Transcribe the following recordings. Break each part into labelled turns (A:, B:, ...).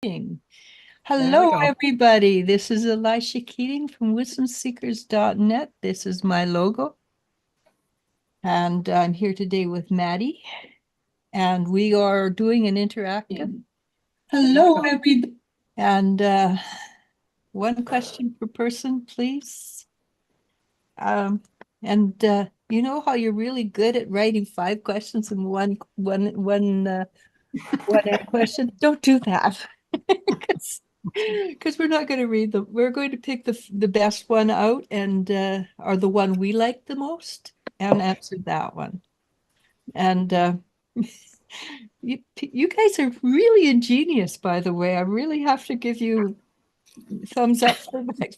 A: There we
B: Hello,
A: go.
B: everybody. This is Elisha Keating from wisdomseekers.net. This is my logo, and I'm here today with Maddie, and we are doing an interactive.
A: There we
B: Hello,
A: go.
B: everybody. And one question per person, please. Um, and you know how you're really good at writing five questions in one question? Don't do that. Because we're not going to read them. We're going to pick the best one out and or the one we like the most and answer that one. And you guys are really ingenious, by the way. I really have to give you thumbs up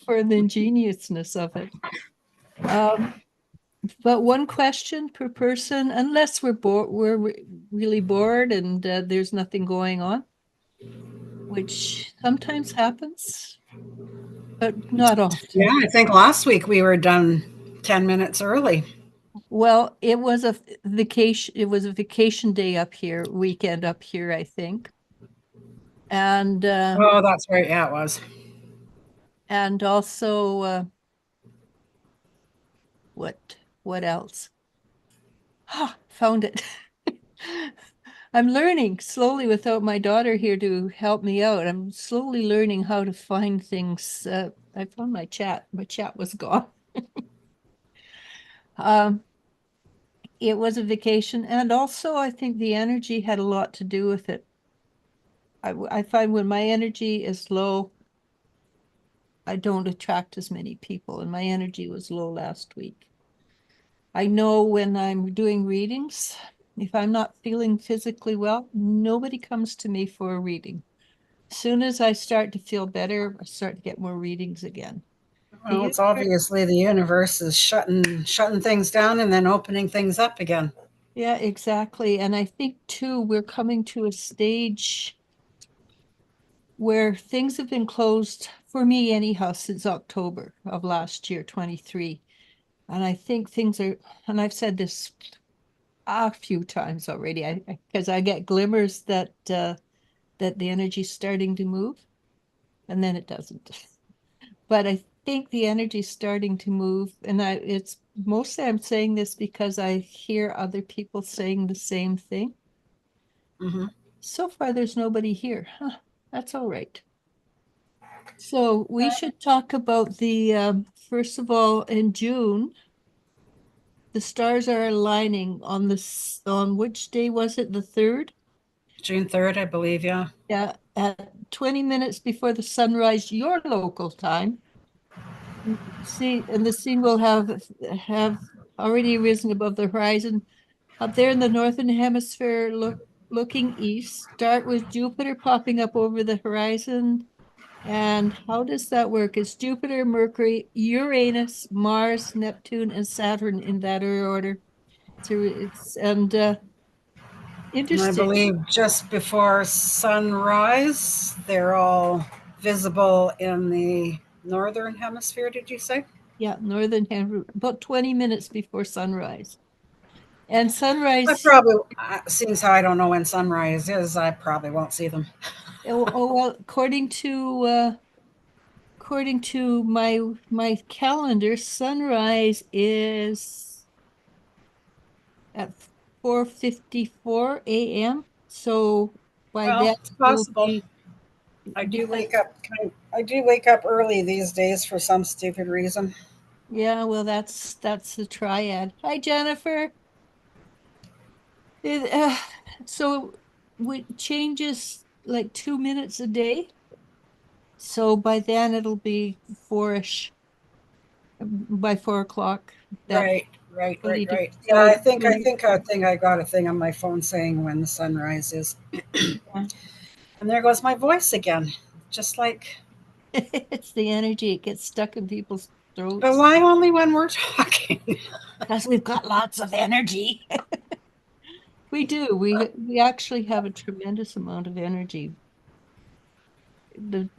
B: for the ingeniousness of it. Um, but one question per person, unless we're really bored and there's nothing going on, which sometimes happens, but not
A: Yeah,
B: often.
A: I think last week we were done 10 minutes early.
B: Well, it was a vacation. It was a vacation day up here, weekend up here, I think. And
A: Oh, that's right. Yeah, it was.
B: also what else? Ah, found it. I'm learning slowly without my daughter here to help me out. I'm slowly learning how to find things. I found my chat. My chat was gone. Um, it was a vacation, and also I think the energy had a lot to do with it. I find when my energy is low, I don't attract as many people, and my energy was low last week. I know when I'm doing readings, if I'm not feeling physically well, nobody comes to me for a reading. As soon as I start to feel better, I start to get more readings again. The
A: Well, it's
B: universe,
A: obviously the universe is shutting things down and then opening things up again.
B: yeah, exactly. And I think too, we're coming to a stage where things have been closed for me anyhow since October of last year, 23. And I think things are, and I've said this a few times already, because I get glimmers that the energy's starting to move, and then it doesn't. But I think the energy's starting to move, and it's mostly I'm saying this because I hear other people saying the same thing.
A: Hmm.
B: So far, there's nobody here. Huh, that's all right. So we should talk about the first of all in June. The stars are aligning on on which day was it? The third?
A: June 3rd, I believe. Yeah.
B: Yeah, at 20 minutes before the sunrise, your local time. See, and the scene will have already risen above the horizon. Up there in the northern hemisphere, looking east, start with Jupiter popping up over the horizon. And how does that work? It's Jupiter, Mercury, Uranus, Mars, Neptune, and Saturn in that order. So it's and
A: And I
B: interesting.
A: believe just before sunrise, they're all visible in the northern hemisphere, did you say?
B: Yeah, northern hemisphere, about 20 minutes before sunrise. And
A: I
B: sunrise,
A: probably, seeing how I don't know when sunrise is, I probably won't see them.
B: well, according to my calendar, sunrise is at 4:54 a.m. So by
A: Well,
B: then
A: it's
B: it'll
A: possible.
B: be
A: I do wake
B: because
A: up I do wake up early these days for some stupid reason.
B: yeah, well that's the triad. Hi Jennifer. It, so it changes like 2 minutes a day. So by then it'll be four-ish by 4 o'clock. That
A: Right, right, right,
B: really do.
A: right. Yeah,
B: So
A: I got a thing on my phone saying when the sunrise is.
B: yeah.
A: And there goes my voice again. Just like,
B: It's the energy. It gets stuck in people's
A: but
B: throats
A: why only when we're talking?
B: because we've got lots of energy. We do. We actually have a tremendous amount of energy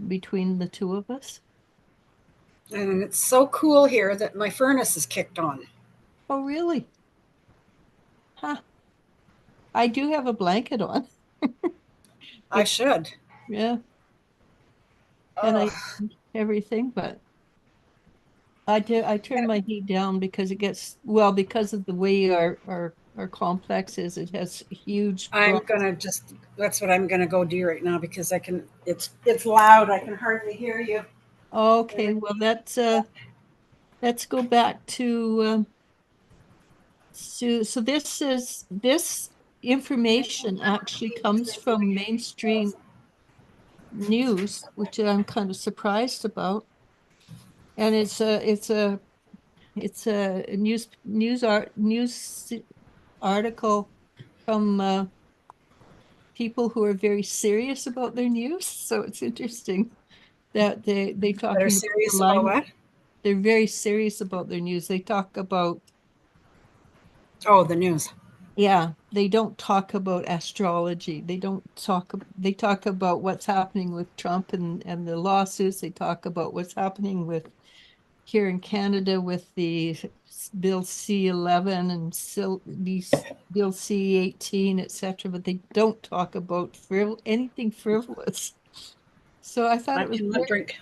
B: between the two of us.
A: And it's so cool here that my furnace is kicked on.
B: Oh, really? Huh. I do have a blanket on.
A: I
B: If
A: should.
B: yeah. and
A: Oh,
B: everything, but I turn my heat down because it gets, well, because of the way our complex is, it has huge
A: I'm gonna just, that's what I'm gonna go do right now because I can, it's loud. I can hardly hear you.
B: Okay, well, let's go back to so this information actually comes from mainstream news, which I'm kind of surprised about. And it's a news article from people who are very serious about their news. So it's interesting that they
A: That are
B: talking about the
A: serious about
B: line.
A: what?
B: They're very serious about their news. They talk about,
A: Oh, the news.
B: yeah, they don't talk about astrology. They talk about what's happening with Trump and the lawsuits. They talk about what's happening with here in Canada with the Bill C-11 and Bill C-18, etc., but they don't talk about anything frivolous. So I thought
A: I
B: it was
A: cannot
B: very,
A: drink.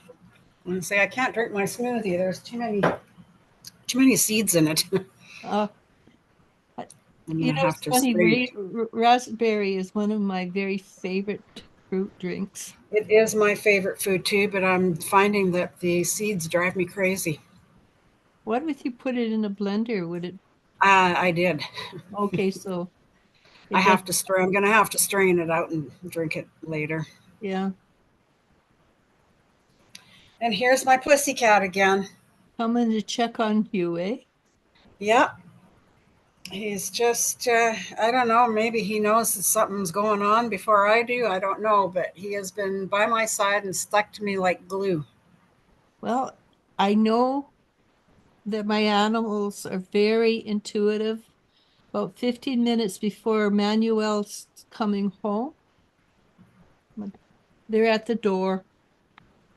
A: I'm gonna say I can't drink my smoothie. There's too many seeds in it.
B: uh,
A: I'm gonna have
B: it's
A: to
B: funny,
A: strain it.
B: raspberry is one of my very favorite fruit drinks.
A: It is my favorite food too, but I'm finding that the seeds drive me crazy.
B: What if you put it in a blender? Would it?
A: I did.
B: Okay, so
A: I
B: it
A: have
B: doesn't.
A: to strain. I'm gonna have to strain it out and drink it later.
B: Yeah.
A: And here's my pussycat again.
B: Coming to check on you, eh?
A: Yeah, he's just, I don't know, maybe he knows that something's going on before I do. I don't know, but he has been by my side and stuck to me like glue.
B: Well, I know that my animals are very intuitive. About 15 minutes before Manuel's coming home, they're at the door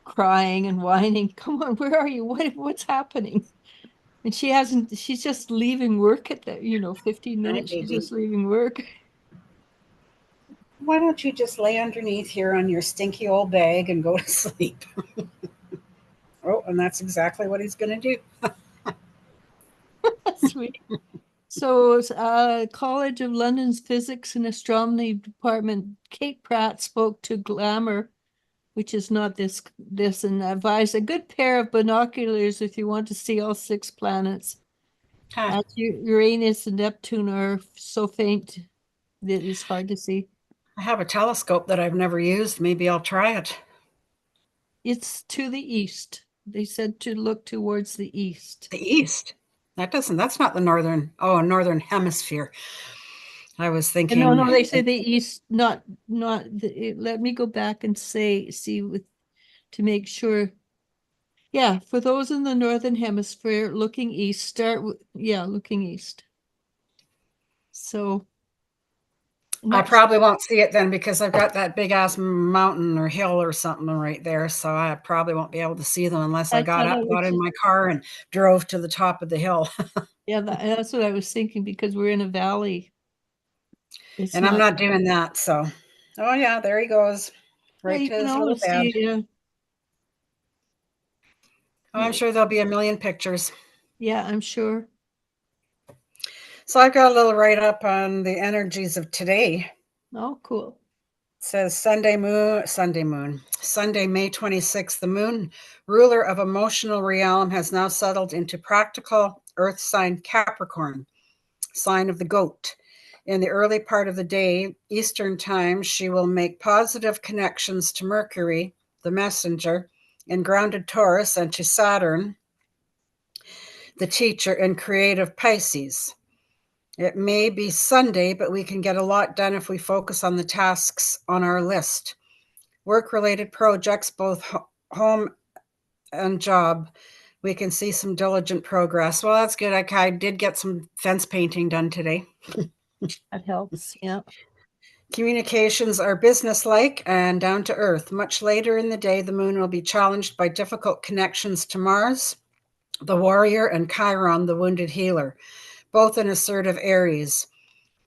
B: crying and whining. Come on, where are you? What's happening? And she's just leaving work at 15
A: Hi,
B: minutes. She's
A: baby.
B: just leaving work.
A: Why don't you just lay underneath here on your stinky old bag and go to sleep? Oh, and that's exactly what he's going to do.
B: Sweet. So, College of London's Physics and Astronomy Department, Kate Pratt spoke to Glamour, which is not this, and advised a good pair of binoculars if you want to see all six planets.
A: Huh.
B: As Uranus and Neptune are so faint that it's hard to see.
A: I have a telescope that I've never used. Maybe I'll try it.
B: It's to the east. They said to look towards the east.
A: The east. That's not the northern hemisphere. I was
B: And no,
A: thinking,
B: no, they say the east, let me go back and see to make sure. Yeah, for those in the northern hemisphere looking east, looking east. So
A: I
B: not
A: probably won't see it then because I've got that big ass mountain or hill or something right there. So I probably won't be able to see them unless I
B: that's
A: got
B: what I
A: up, got
B: was
A: in my car, and drove to the top of the hill.
B: yeah, that's what I was thinking because we're in a valley. It's
A: And I'm
B: not,
A: not doing that. So, oh, yeah, there he goes
B: yeah,
A: right
B: you
A: to
B: can
A: his little
B: always
A: bed.
B: see
A: Oh, I'm sure there'll be a million pictures.
B: yeah, I'm sure.
A: So I've got a little write up on the energies of today.
B: Oh, cool.
A: It says Sunday, May 26th. The moon, ruler of emotional realm, has now settled into practical earth sign Capricorn, sign of the goat. In the early part of the day, Eastern time, she will make positive connections to Mercury, the messenger, in grounded Taurus, and to Saturn, the teacher, in creative Pisces. It may be Sunday, but we can get a lot done if we focus on the tasks on our list. Work-related projects, both home and job, we can see some diligent progress. Well, that's good. I did get some fence painting done today.
B: That helps. Yeah.
A: Communications are businesslike and down to earth. Much later in the day, the moon will be challenged by difficult connections to Mars, the warrior, and Chiron, the wounded healer, both in assertive Aries.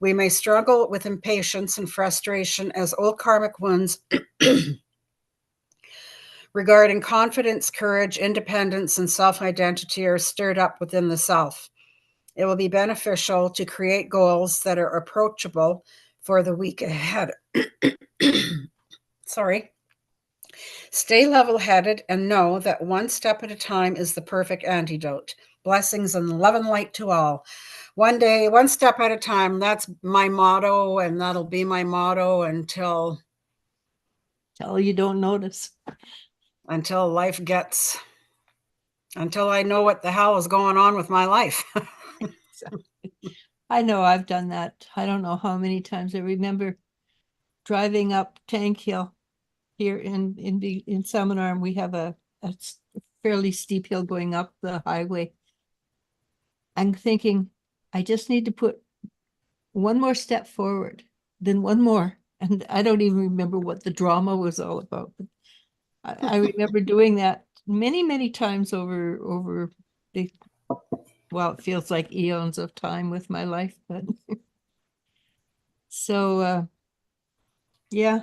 A: We may struggle with impatience and frustration as old karmic wounds regarding confidence, courage, independence, and self-identity are stirred up within the self. It will be beneficial to create goals that are approachable for the week ahead. Sorry. Stay level headed and know that one step at a time is the perfect antidote. Blessings and love and light to all. One day, one step at a time. That's my motto, and that'll be my motto until
B: you don't notice.
A: Until I know what the hell is going on with my life.
B: I know I've done that. I don't know how many times. I remember driving up Tank Hill here in Seminar, and we have a fairly steep hill going up the highway. I'm thinking, I just need to put one more step forward, then one more. And I don't even remember what the drama was all about. But I remember doing that many, many times over the, well, it feels like eons of time with my life, but so yeah.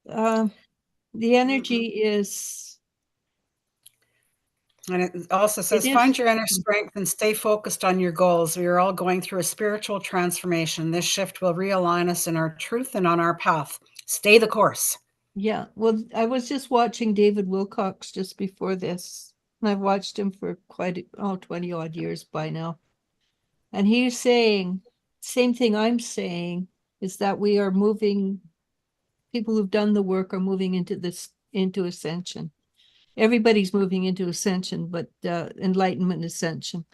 B: The energy is,
A: And it also says, find your inner strength and stay focused on your goals. We are all going through a spiritual transformation. This shift will realign us in our truth and on our path. Stay the course.
B: Yeah, well, I was just watching David Wilcox just before this, and I've watched him for 20 odd years by now. And he's saying, same thing I'm saying, is that we are moving, people who've done the work are moving into ascension. Everybody's moving into ascension, but enlightenment ascension.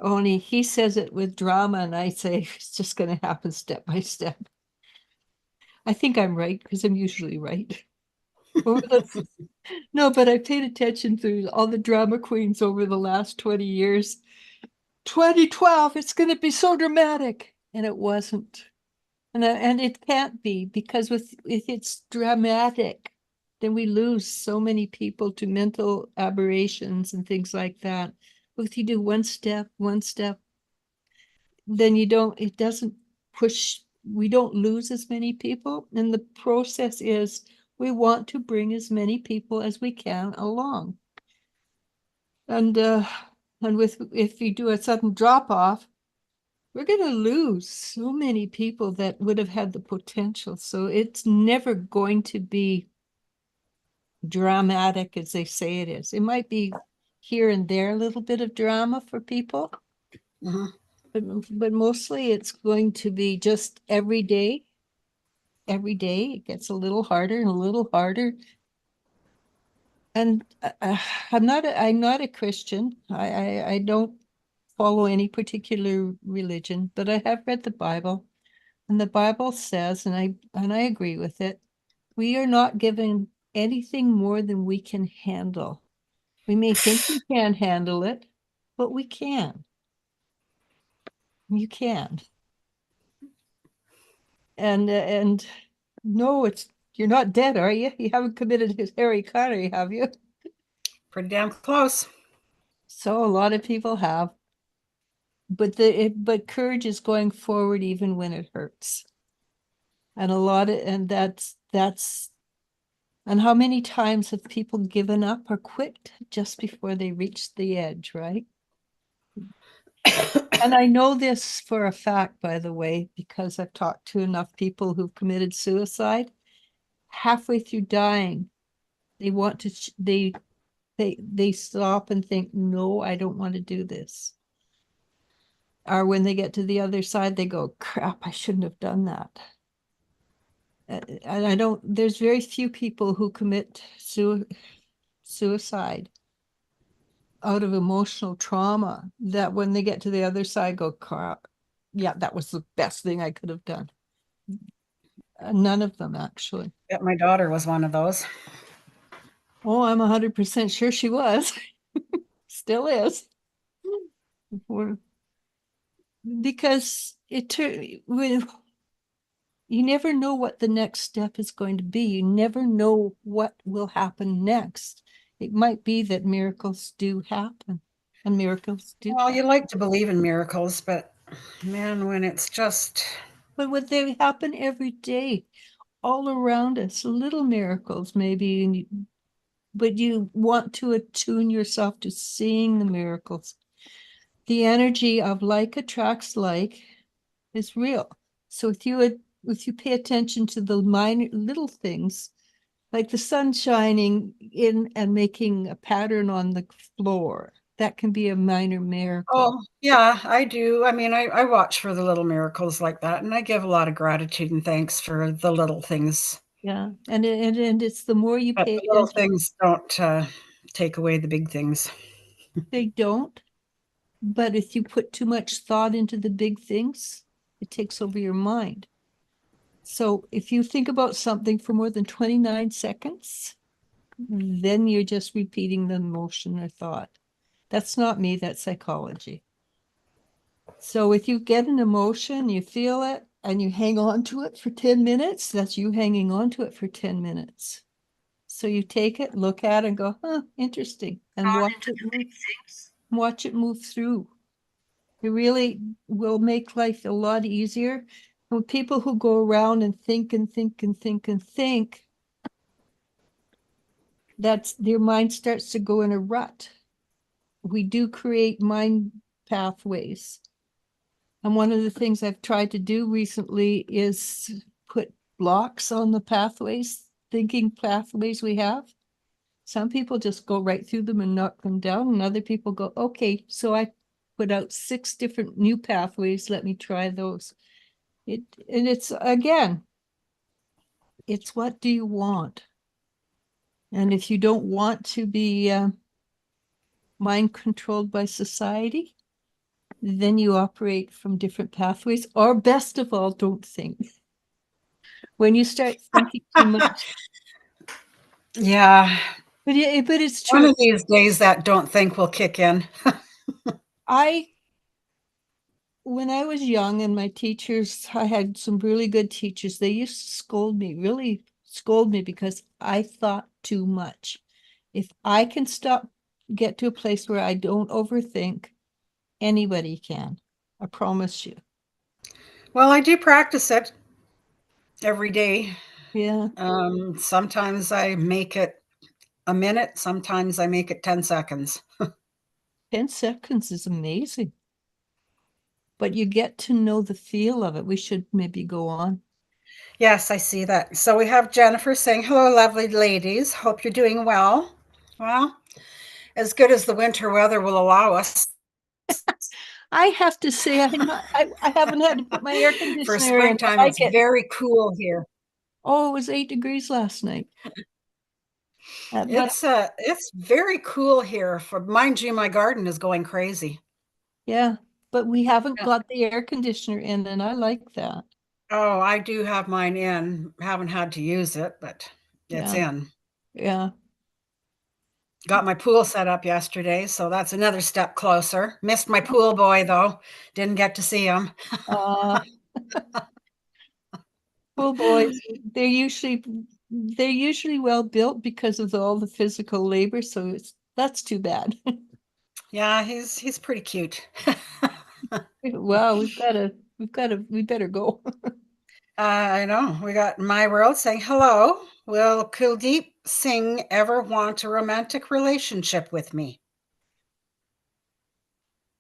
B: Only he says it with drama, and I say it's just going to happen step by step. I think I'm right because I'm usually right. No, but I paid attention to all the drama queens over the last 20 years. 2012, it's going to be so dramatic. And it wasn't. And it can't be, because if it's dramatic, then we lose so many people to mental aberrations and things like that. But if you do one step, then it doesn't push, we don't lose as many people. And the process is we want to bring as many people as we can along. And if you do a sudden drop off, we're going to lose so many people that would have had the potential. So it's never going to be dramatic as they say it is. It might be here and there a little bit of drama for people, but mostly it's going to be just every day. Every day it gets a little harder and a little harder. And I'm not a Christian. I don't follow any particular religion, but I have read the Bible, and the Bible says, and I agree with it, we are not given anything more than we can handle. We may think we can't handle it, but we can. You can. And no, you're not dead, are you? You haven't committed his Harry Connery, have you?
A: Pretty damn close.
B: So a lot of people have. But courage is going forward even when it hurts. And and how many times have people given up or quit just before they reach the edge, right? And I know this for a fact, by the way, because I've talked to enough people who've committed suicide. Halfway through dying, they want to they stop and think, no, I don't want to do this. Or when they get to the other side, they go, crap, I shouldn't have done that. And there's very few people who commit suicide out of emotional trauma that when they get to the other side go, crap, yeah, that was the best thing I could have done. None of them, actually.
A: Yeah, my daughter was one of those.
B: Oh, I'm 100% sure she was. Still is. Because you never know what the next step is going to be. You never know what will happen next. It might be that miracles do happen, and miracles do.
A: Well, you like to believe in miracles, but man, when it's just.
B: But would they happen every day, all around us? Little miracles, maybe but you want to attune yourself to seeing the miracles. The energy of like attracts like is real. So if you pay attention to the minor little things, like the sun shining in and making a pattern on the floor, that can be a minor miracle.
A: Oh, yeah, I do. I mean, I watch for the little miracles like that, and I give a lot of gratitude and thanks for the little things.
B: Yeah, and it's the more you
A: But
B: pay
A: the little
B: attention,
A: things don't take away the big things.
B: they don't. But if you put too much thought into the big things, it takes over your mind. So if you think about something for more than 29 seconds, then you're just repeating the emotion or thought. That's not me, that's psychology. So if you get an emotion, you feel it, and you hang on to it for 10 minutes, that's you hanging on to it for 10 minutes. So you take it, look at it, and go, huh, interesting, and watch it move through. It really will make life a lot easier. When people who go around and think and think and think and think, that's their mind starts to go in a rut. We do create mind pathways. And one of the things I've tried to do recently is put blocks on the pathways, thinking pathways we have. Some people just go right through them and knock them down, and other people go, okay, so I put out 6 different new pathways. Let me try those. And it's again, it's what do you want? And if you don't want to be mind controlled by society, then you operate from different pathways, or best of all, don't think. When you start thinking too much,
A: Yeah,
B: but it's
A: one
B: true.
A: of these days that don't think will kick in.
B: I when I was young and my teachers, I had some really good teachers. They used to scold me, really scold me because I thought too much. If I can get to a place where I don't overthink, anybody can. I promise you.
A: Well, I do practice it every day.
B: Yeah.
A: Sometimes I make it a minute, sometimes I make it 10 seconds.
B: 10 seconds is amazing. But you get to know the feel of it. We should maybe go on.
A: Yes, I see that. So we have Jennifer saying, hello, lovely ladies. Hope you're doing well. Well, as good as the winter weather will allow us.
B: I have to say, I haven't had to put my air
A: For
B: conditioner in.
A: springtime,
B: I
A: it's
B: like it.
A: very cool here.
B: Oh, it was 8 degrees last night. But
A: It's very cool here. For mind you, my garden is going crazy.
B: yeah, but we haven't
A: Yeah.
B: got the air conditioner in, and I like that.
A: Oh, I do have mine in. Haven't had to use it, but it's
B: Yeah,
A: in.
B: yeah.
A: Got my pool set up yesterday, so that's another step closer. Missed my pool boy though. Didn't get to see him.
B: Uh, pool boys, they're usually well built because of all the physical labor, so that's too bad.
A: Yeah, he's pretty cute.
B: Wow, we better go.
A: I know. We got My World saying, hello. Will Kuldeep Singh ever want a romantic relationship with me?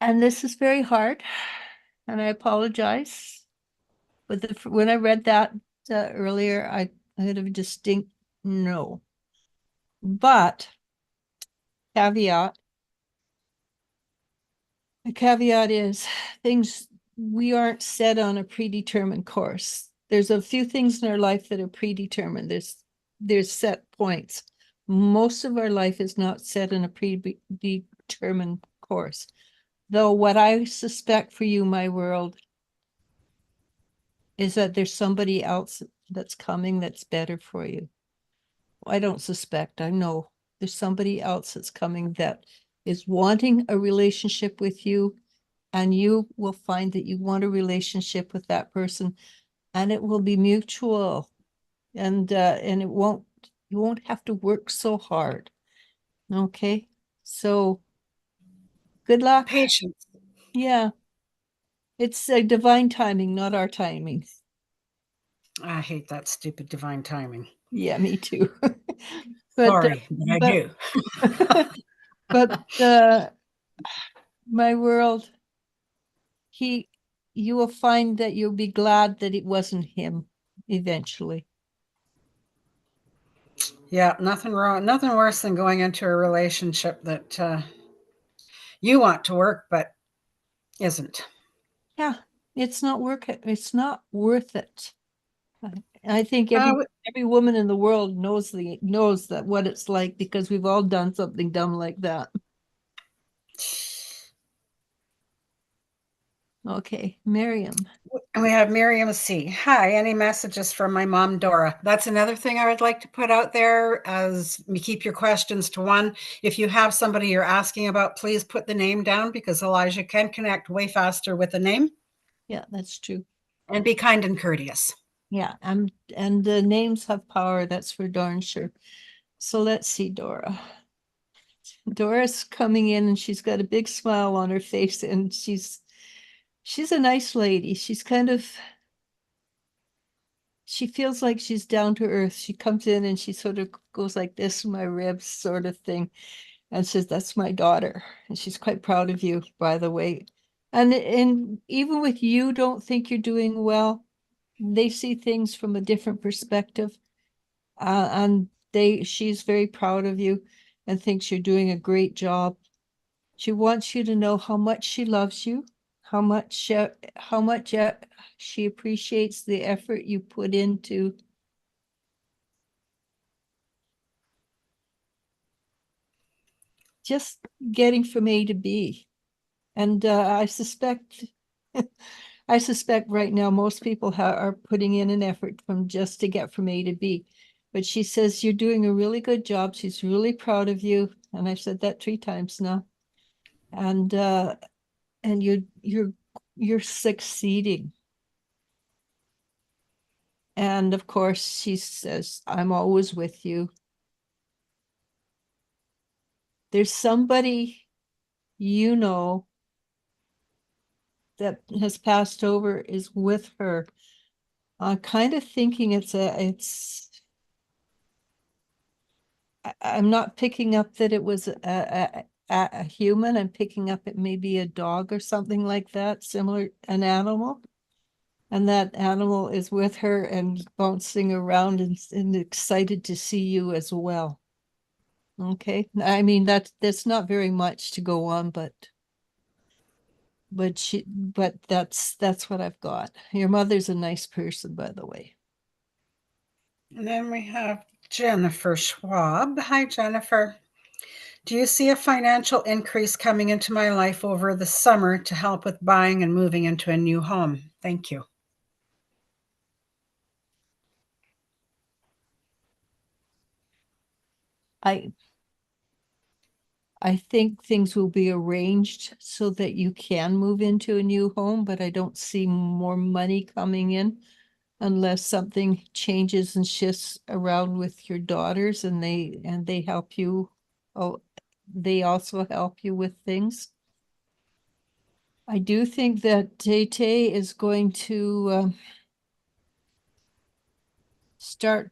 B: And this is very hard, and I apologize. But when I read that earlier, I had a distinct no. But caveat, the caveat is things we aren't set on a predetermined course. There's a few things in our life that are predetermined. There's set points. Most of our life is not set in a predetermined course. Though what I suspect for you, my world, is that there's somebody else that's coming that's better for you. I don't suspect, I know there's somebody else that's coming that is wanting a relationship with you, and you will find that you want a relationship with that person, and it will be mutual, and you won't have to work so hard. Okay, so good luck.
A: Patience.
B: Yeah, it's a divine timing, not our timing.
A: I hate that stupid divine timing.
B: Yeah, me too. But
A: Sorry, but I
B: but
A: do.
B: but my world, you will find that you'll be glad that it wasn't him eventually.
A: Yeah, nothing wrong, nothing worse than going into a relationship that you want to work but isn't.
B: Yeah, it's not worth it. It's not worth it. I think
A: Uh,
B: every woman in the world knows that what it's like, because we've all done something dumb like that. Okay, Miriam.
A: we have Miriam C. Hi, any messages from my mom, Dora? That's another thing I would like to put out there as you keep your questions to one. If you have somebody you're asking about, please put the name down because Elijah can connect way faster with the name.
B: Yeah, that's true.
A: And be kind and courteous.
B: Yeah, and the names have power, that's for darn sure. So let's see, Dora. Dora's coming in and she's got a big smile on her face, and she's a nice lady. She feels like she's down to earth. She comes in and she sort of goes like this in my ribs, sort of thing, and says, "That's my daughter." And she's quite proud of you, by the way. And even with you don't think you're doing well, they see things from a different perspective. And she's very proud of you and thinks you're doing a great job. She wants you to know how much she loves you, how much she appreciates the effort you put into just getting from A to B. And I suspect right now most people are putting in an effort from just to get from A to B. But she says you're doing a really good job. She's really proud of you, and I've said that 3 times now. And you're succeeding. And of course, she says, "I'm always with you." There's somebody you know that has passed over is with her. I'm kind of thinking I'm not picking up that it was a human. I'm picking up it may be a dog or something like that, similar, an animal. And that animal is with her and bouncing around and excited to see you as well. Okay. I mean, that's not very much to go on, but that's what I've got. Your mother's a nice person, by the way.
A: And then we have Jennifer Schwab. Hi, Jennifer. Do you see a financial increase coming into my life over the summer to help with buying and moving into a new home? Thank you.
B: I I think things will be arranged so that you can move into a new home, but I don't see more money coming in unless something changes and shifts around with your daughters, and they help you. Oh, they also help you with things. I do think that Tay is going to start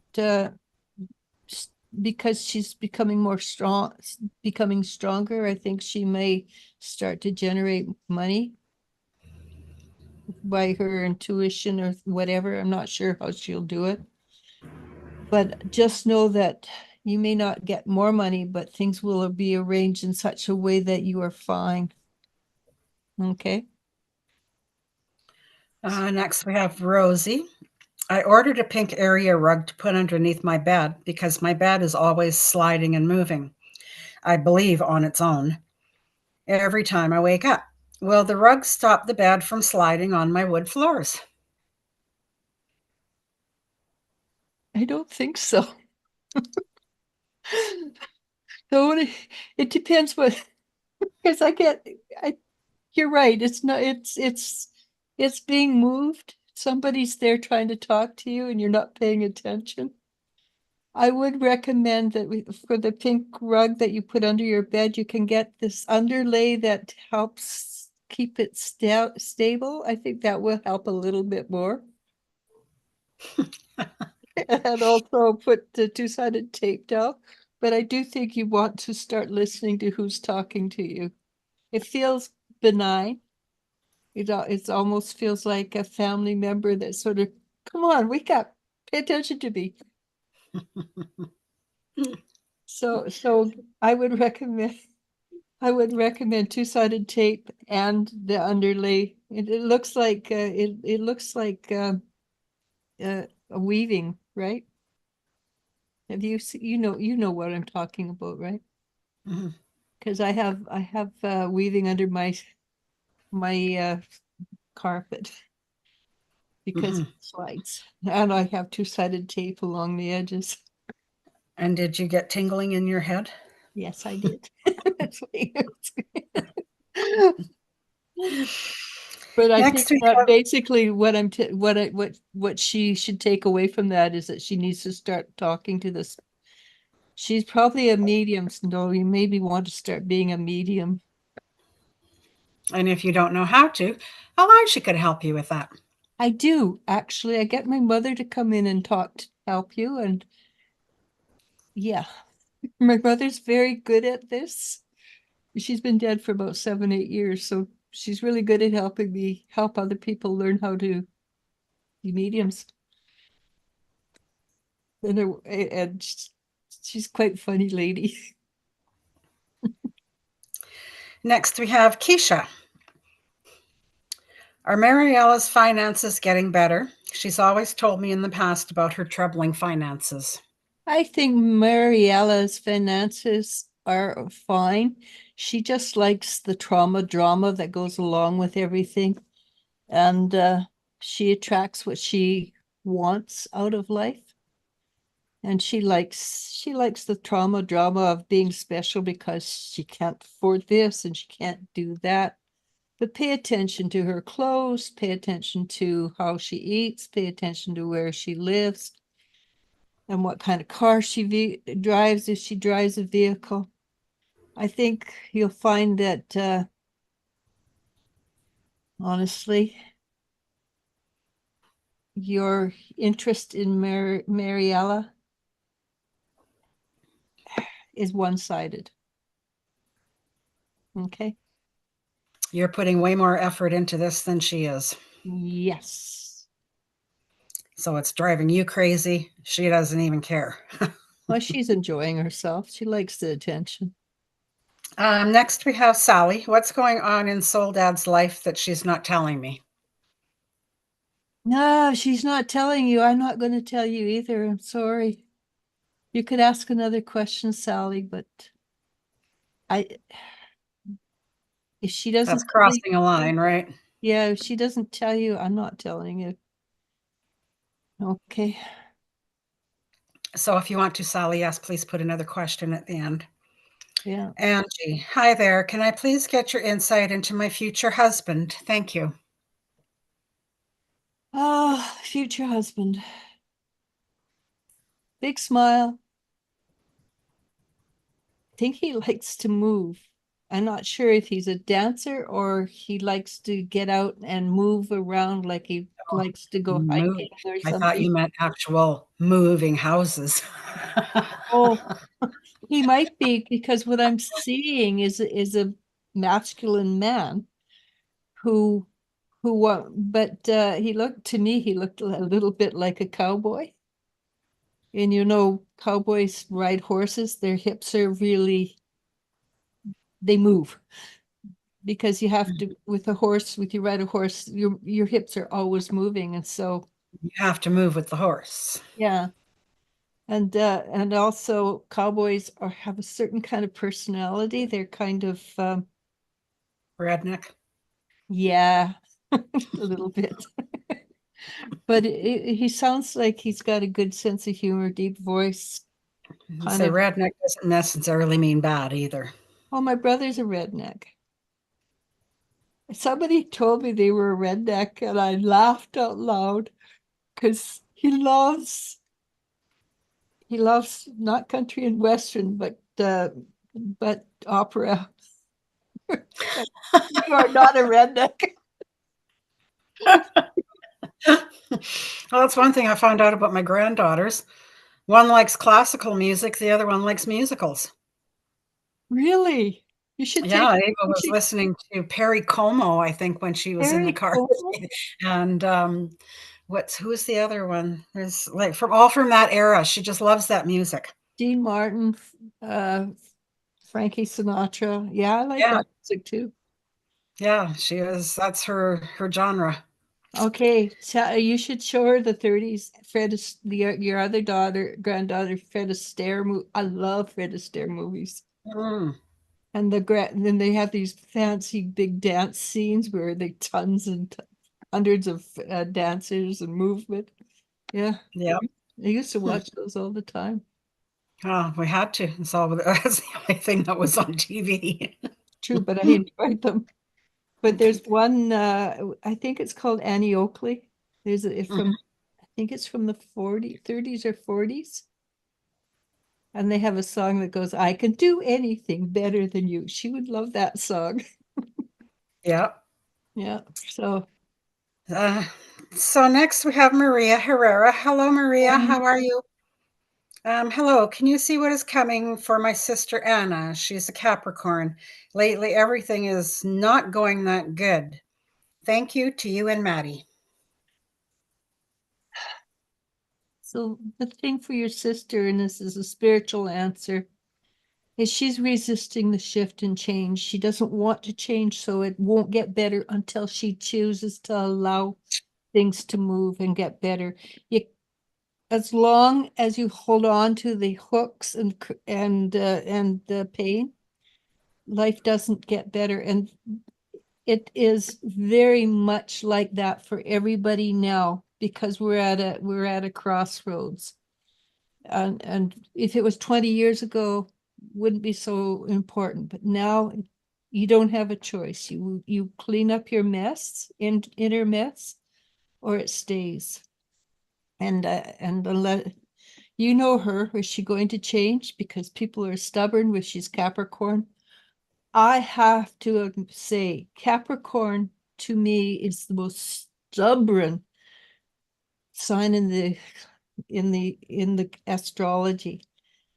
B: because she's becoming stronger. I think she may start to generate money by her intuition or whatever. I'm not sure how she'll do it. But just know that you may not get more money, but things will be arranged in such a way that you are fine. Okay.
A: Next, we have Rosie. I ordered a pink area rug to put underneath my bed because my bed is always sliding and moving, I believe on its own, every time I wake up. Will the rug stop the bed from sliding on my wood floors?
B: I don't think so. So it depends because you're right. It's not, it's being moved. Somebody's there trying to talk to you and you're not paying attention. I would recommend that for the pink rug that you put under your bed, you can get this underlay that helps keep it stable. I think that will help a little bit more. And also put the two-sided tape down. but I do think you want to start listening to who's talking to you. It feels benign. It almost feels like a family member that sort of, come on, wake up, pay attention to me. So I would recommend two-sided tape and the underlay. It looks like it looks like a weaving, right? Have you seen, you know what I'm talking about, right?
A: Mhm.
B: Because I have weaving under my carpet because
A: Mhm.
B: it slides, and I have two-sided tape along the edges.
A: And did you get tingling in your head?
B: Yes, I did. That's what But I think
A: Next, we
B: that
A: have
B: basically what I'm t what she should take away from that is that she needs to start talking to this. She's probably a medium, so you maybe want to start being a medium.
A: and if you don't know how to, Eliz-Sha could help you with that.
B: I do actually. I get my mother to come in and talk to help you, and yeah, my mother's very good at this. She's been dead for about 7, 8 years, so she's really good at helping me help other people learn how to be mediums. And she's quite funny lady.
A: Next, we have Keisha. Are Mariella's finances getting better? She's always told me in the past about her troubling finances.
B: I think Mariella's finances are fine. She just likes the trauma drama that goes along with everything. And she attracts what she wants out of life. And she likes the trauma drama of being special because she can't afford this and she can't do that. But pay attention to her clothes, pay attention to how she eats, pay attention to where she lives and what kind of car she drives, if she drives a vehicle. I think you'll find that, honestly, your interest in Mariella is one-sided. Okay?
A: You're putting way more effort into this than she is.
B: Yes.
A: So it's driving you crazy. She doesn't even care.
B: Well, she's enjoying herself. She likes the attention.
A: Next, we have Sally. What's going on in Soul Dad's life that she's not telling me?
B: No, she's not telling you. I'm not going to tell you either. I'm sorry. You could ask another question, Sally, but I if she
A: That's
B: doesn't tell
A: crossing a
B: you,
A: line, right?
B: yeah, if she doesn't tell you, I'm not telling you. Okay.
A: So if you want to, Sally, yes, please put another question at the end.
B: Yeah.
A: Angie, hi there. Can I please get your insight into my future husband? Thank you.
B: Ah, future husband. Big smile. I think he likes to move. I'm not sure if he's a dancer or he likes to get out and move around like he likes to go
A: Moving.
B: hiking or
A: I thought
B: something.
A: you meant actual moving houses.
B: Oh, he might be because what I'm seeing is a masculine man who but he looked to me, he looked a little bit like a cowboy. And cowboys ride horses, their hips are really, they move because you have to, with a horse, with you ride a horse, your hips are always moving. And so,
A: You have to move with the horse.
B: yeah. And also cowboys have a certain kind of personality. They're kind of,
A: Redneck.
B: yeah, a little bit. But he sounds like he's got a good sense of humor, deep voice,
A: And
B: kind
A: say
B: of.
A: redneck doesn't necessarily mean bad either.
B: Oh, my brother's a redneck. Somebody told me they were a redneck, and I laughed out loud because he loves not country and western, but opera. You are not a redneck.
A: Well, that's one thing I found out about my granddaughters. One likes classical music, the other one likes musicals.
B: Really? You should take
A: Yeah, Ava
B: you
A: was
B: should
A: listening to Perry Como, I think, when she was in the
B: Very
A: car
B: cool.
A: with me, and, who's the other one? There's, like, from that era, she just loves that music.
B: Dean Martin, Frankie Sinatra. Yeah, I like
A: Yeah,
B: that music too.
A: yeah, she is that's her genre.
B: Okay, so you should show her the 30s. Your other daughter, granddaughter, Fred Astaire. I love Fred Astaire movies.
A: Mm,
B: And then they have these fancy big dance scenes where they tons and hundreds of dancers and movement. Yeah,
A: yeah.
B: I used to watch those all the time.
A: Oh, we had to. That's the only thing that was on TV.
B: True, but I enjoyed them. But there's one, I think it's called Annie Oakley. There's a from, I think it's from the 30s or 40s. And they have a song that goes, I can do anything better than you. She would love that song.
A: Yeah.
B: Yeah. So
A: Uh, so next we have Maria Herrera. Hello, Maria. How are you? Hello. Can you see what is coming for my sister Anna? She's a Capricorn. Lately, everything is not going that good. Thank you to you and Maddie.
B: So the thing for your sister, and this is a spiritual answer, is she's resisting the shift and change. She doesn't want to change, so it won't get better until she chooses to allow things to move and get better. You, as long as you hold on to the hooks and the pain, life doesn't get better. And it is very much like that for everybody now because we're at a crossroads. And if it was 20 years ago, wouldn't be so important. But now you don't have a choice. You clean up your mess, inner mess, or it stays. And let you know her. Is she going to change? Because people are stubborn. When she's Capricorn, I have to say Capricorn to me is the most stubborn sign in the astrology.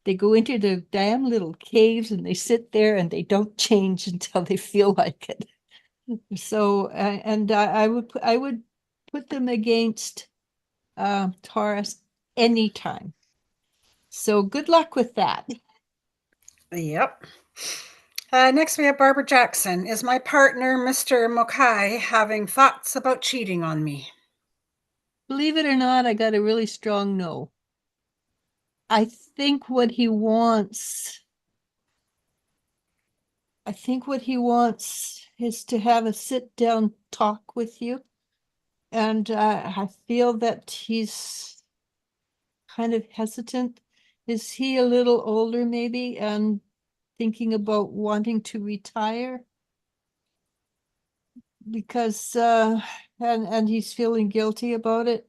B: They go into the damn little caves and they sit there and they don't change until they feel like it. So and I would put them against Taurus anytime. So good luck with that.
A: Yep. Next, we have Barbara Jackson. Is my partner, Mr. Mokai, having thoughts about cheating on me?
B: Believe it or not, I got a really strong no. I think what he wants, I think what he wants is to have a sit down talk with you. And I feel that he's kind of hesitant. Is he a little older maybe and thinking about wanting to retire? Because and he's feeling guilty about it.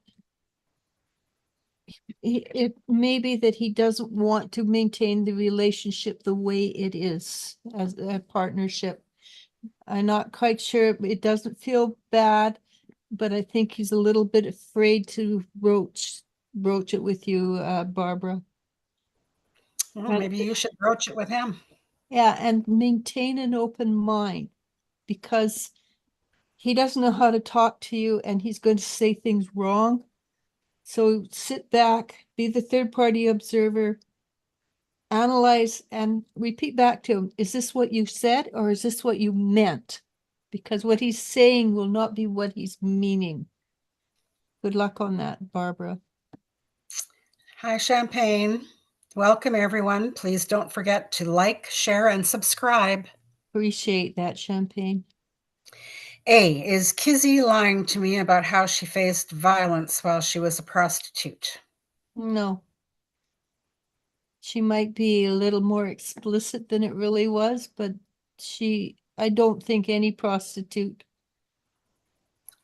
B: It may be that he doesn't want to maintain the relationship the way it is as a partnership. I'm not quite sure. It doesn't feel bad, but I think he's a little bit afraid to broach it with you, Barbara.
A: Well,
B: And
A: maybe you should broach it with him.
B: yeah, and maintain an open mind because he doesn't know how to talk to you and he's going to say things wrong. So sit back, be the third party observer, analyze and repeat back to him. Is this what you said or is this what you meant? Because what he's saying will not be what he's meaning. Good luck on that, Barbara.
A: Hi, Champagne. Welcome, everyone. Please don't forget to like, share, and subscribe.
B: Appreciate that, Champagne.
A: A, is Kizzy lying to me about how she faced violence while she was a prostitute?
B: No, she might be a little more explicit than it really was, but I don't think any prostitute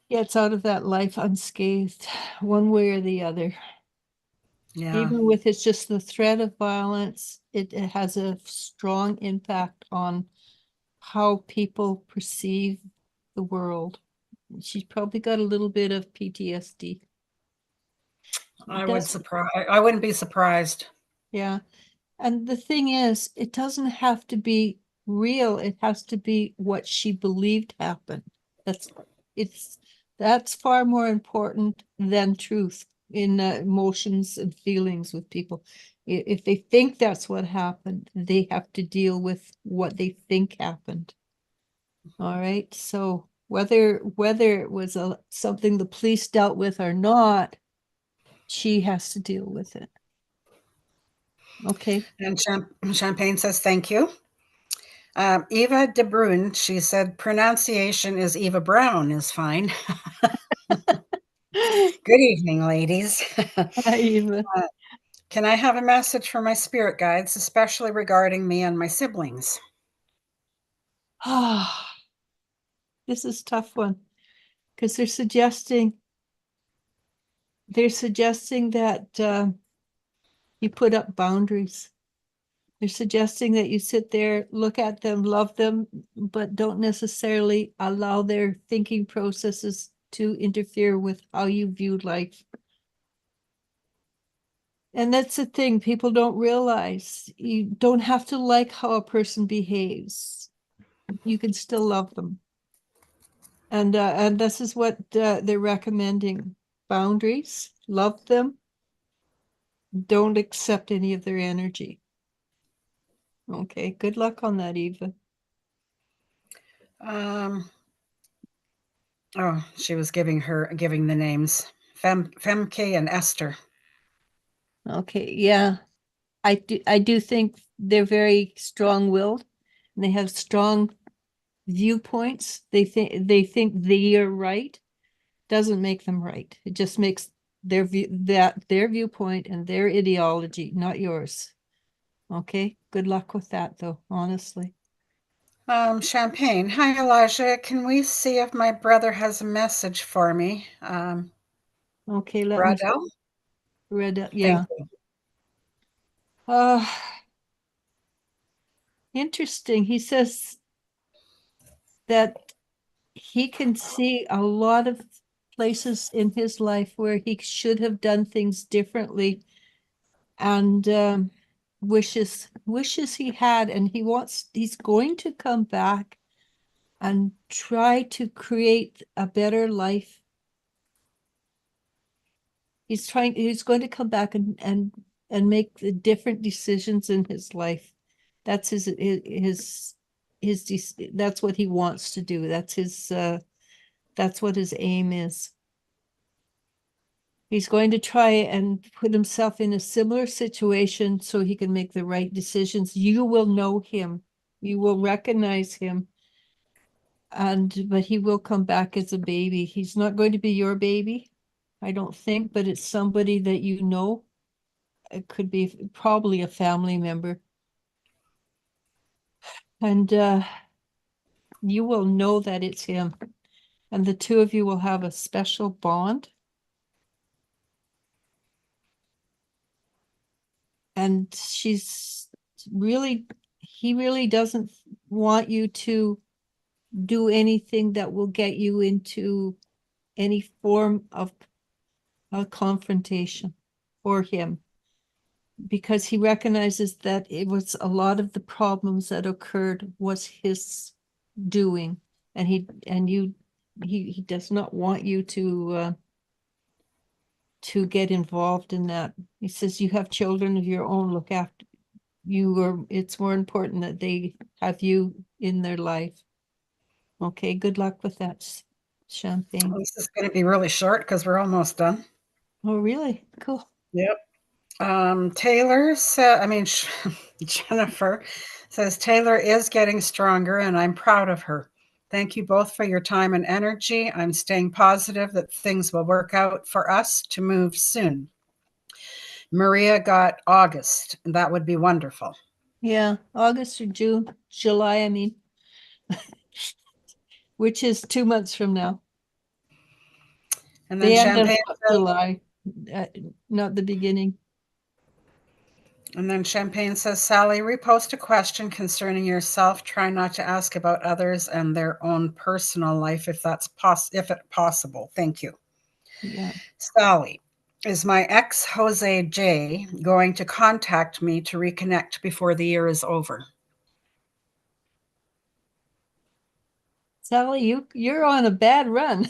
B: gets out of that life unscathed, one way or the other.
A: Yeah.
B: Even with it's just the threat of violence, it has a strong impact on how people perceive the world. She's probably got a little bit of PTSD.
A: I wouldn't be surprised.
B: Yeah. And the thing is, it doesn't have to be real. It has to be what she believed happened. That's it's that's far more important than truth in emotions and feelings with people. If they think that's what happened, they have to deal with what they think happened. All right. So whether it was something the police dealt with or not, she has to deal with it. Okay.
A: And Champagne says, thank you. Eva De Bruyne, she said, pronunciation is Eva Brown is fine. Good evening, ladies.
B: Hi, Eva.
A: Can I have a message for my spirit guides, especially regarding me and my siblings?
B: Ah, this is a tough one because they're suggesting that you put up boundaries. They're suggesting that you sit there, look at them, love them, but don't necessarily allow their thinking processes to interfere with how you view life. And that's the thing people don't realize. You don't have to like how a person behaves. You can still love them. And this is what they're recommending. Boundaries, love them, don't accept any of their energy. Okay, good luck on that, Eva.
A: Oh, she was giving the names. Femke and Esther.
B: Okay, yeah. I do think they're very strong-willed and they have strong viewpoints. They think they are right. Doesn't make them right. It just makes their viewpoint and their ideology, not yours. Okay, good luck with that though, honestly.
A: Champagne. Hi, Elijah. Can we see if my brother has a message for me?
B: Okay, let me
A: Bradell?
B: read it.
A: Thank
B: Yeah.
A: you.
B: Uh, interesting. He says that he can see a lot of places in his life where he should have done things differently and wishes he had, and he's going to come back and try to create a better life. He's going to come back and make the different decisions in his life. That's that's what he wants to do. That's what his aim is. He's going to try and put himself in a similar situation so he can make the right decisions. You will know him. You will recognize him. But he will come back as a baby. He's not going to be your baby, I don't think, but it's somebody that you know. It could be probably a family member. And you will know that it's him. And the two of you will have a special bond. And he really doesn't want you to do anything that will get you into any form of a confrontation for him, because he recognizes that it was a lot of the problems that occurred was his doing, and he does not want you to get involved in that. He says you have children of your own, look after you, or it's more important that they have you in their life. Okay, good luck with that, Champagne.
A: This is going to be really short because we're almost done.
B: Oh, really? Cool.
A: Yep. Jennifer says Taylor is getting stronger and I'm proud of her. Thank you both for your time and energy. I'm staying positive that things will work out for us to move soon. Maria got August, and that would be wonderful.
B: Yeah, August or July, I mean, which is 2 months from now.
A: And then
B: The end of
A: Champagne
B: July, not the beginning.
A: says, Sally, repost a question concerning yourself. Try not to ask about others and their own personal life if it's possible. Thank you.
B: Yeah.
A: Sally, Is my ex, Jose J, going to contact me to reconnect before the year is over?
B: Sally, you're on a bad run.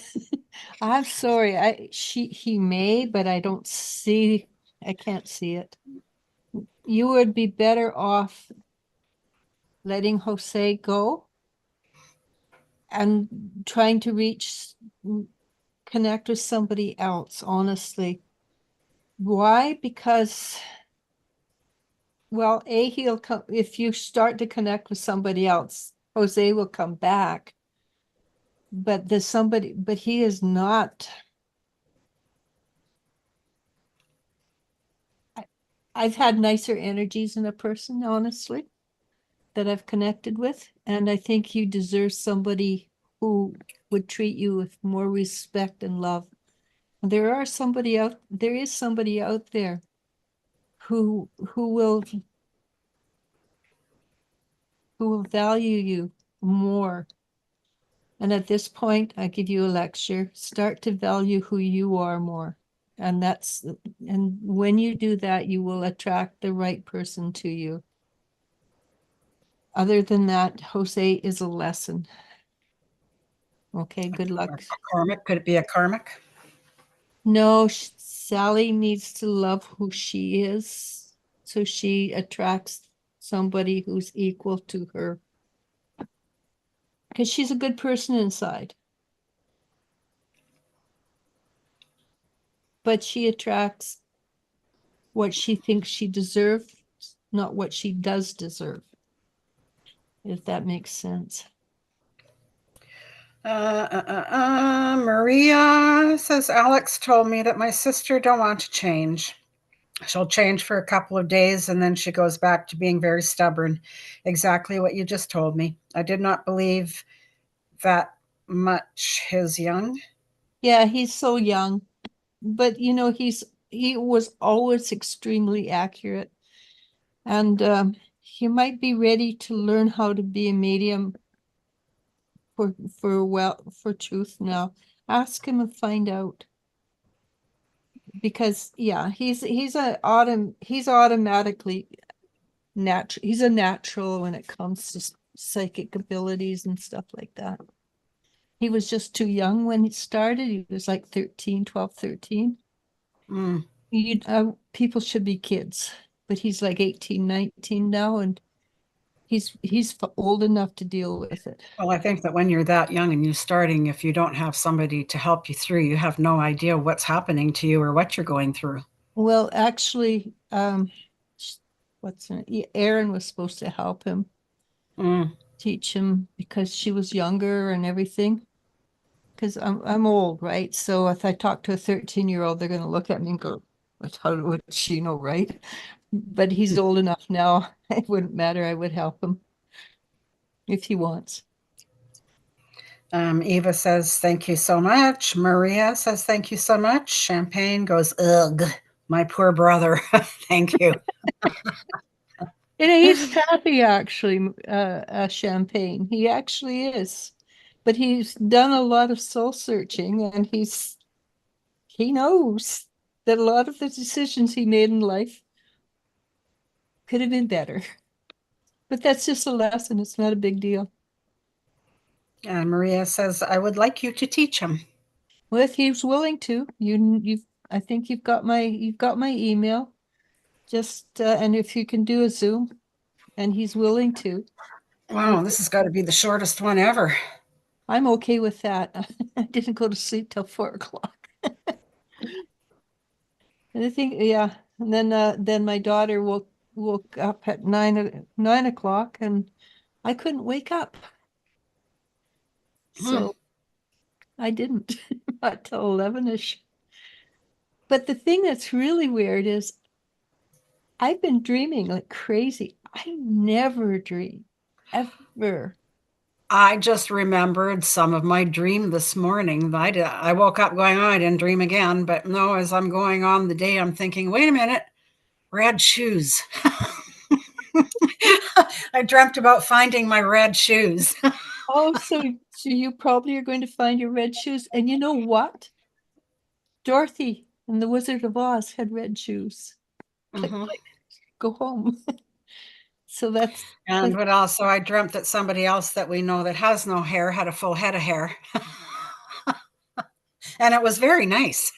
B: I'm sorry. He may, but I can't see it. You would be better off letting Jose go and trying to connect with somebody else, honestly. Why? Because, well, he'll come, if you start to connect with somebody else, Jose will come back. But he is not. I've had nicer energies in a person, honestly, that I've connected with. And I think you deserve somebody who would treat you with more respect and love. There is somebody out there who will value you more. And at this point, I give you a lecture. Start to value who you are more. And when you do that, you will attract the right person to you. Other than that, Jose is a lesson. Okay, good luck.
A: Karmic? Could it be a karmic?
B: No, Sally needs to love who she is, so she attracts somebody who's equal to her. Because she's a good person inside. But she attracts what she thinks she deserves, not what she does deserve. If that makes sense.
A: Maria says, Alex told me that my sister don't want to change. She'll change for a couple of days and then she goes back to being very stubborn. Exactly what you just told me. I did not believe that much. He's young.
B: Yeah, he's so young. But he was always extremely accurate. And he might be ready to learn how to be a medium for truth now. Ask him and find out. Because yeah, he's automatically natural. He's a natural when it comes to psychic abilities and stuff like that. He was just too young when he started. He was like 12, 13.
A: Mm.
B: People should be kids, but he's like 18, 19 now, and he's old enough to deal with it.
A: Well, I think that when you're that young and you're starting, if you don't have somebody to help you through, you have no idea what's happening to you or what you're going through.
B: Well, actually, Erin was supposed to help him, teach him, because she was younger and everything. Because I'm old, right? So if I talk to a 13-year-old, they're going to look at me and go, how would she know, right? But he's old enough now. It wouldn't matter. I would help him if he wants.
A: Eva says, thank you so much. Maria says, thank you so much. Champagne goes, ugh, my poor brother. Thank you.
B: And he's happy, actually, Champagne. He actually is. But he's done a lot of soul searching, and he knows that a lot of the decisions he made in life could have been better. But that's just a lesson. It's not a big deal.
A: And Maria says, I would like you to teach him.
B: Well, if he's willing to, I think you've got my email. Just and if you can do a Zoom, and he's willing to.
A: Wow, this has got to be the shortest one ever.
B: I'm okay with that. I didn't go to sleep till 4:00. And I think, yeah. And then my daughter woke up at 9:00, and I couldn't wake up. So I didn't until 11ish. But the thing that's really weird is I've been dreaming like crazy. I never dream, ever.
A: I just remembered some of my dream this morning. I woke up going, oh, I didn't dream again. But no, as I'm going on the day, I'm thinking, wait a minute, red shoes. I dreamt about finding my red shoes.
B: Oh, so you probably are going to find your red shoes. And you know what? Dorothy And the Wizard of Oz had red shoes. Click,
A: Mhm.
B: click, go home. So that's
A: And what else? So I dreamt that somebody else that we know that has no hair had a full head of hair. And it was very nice.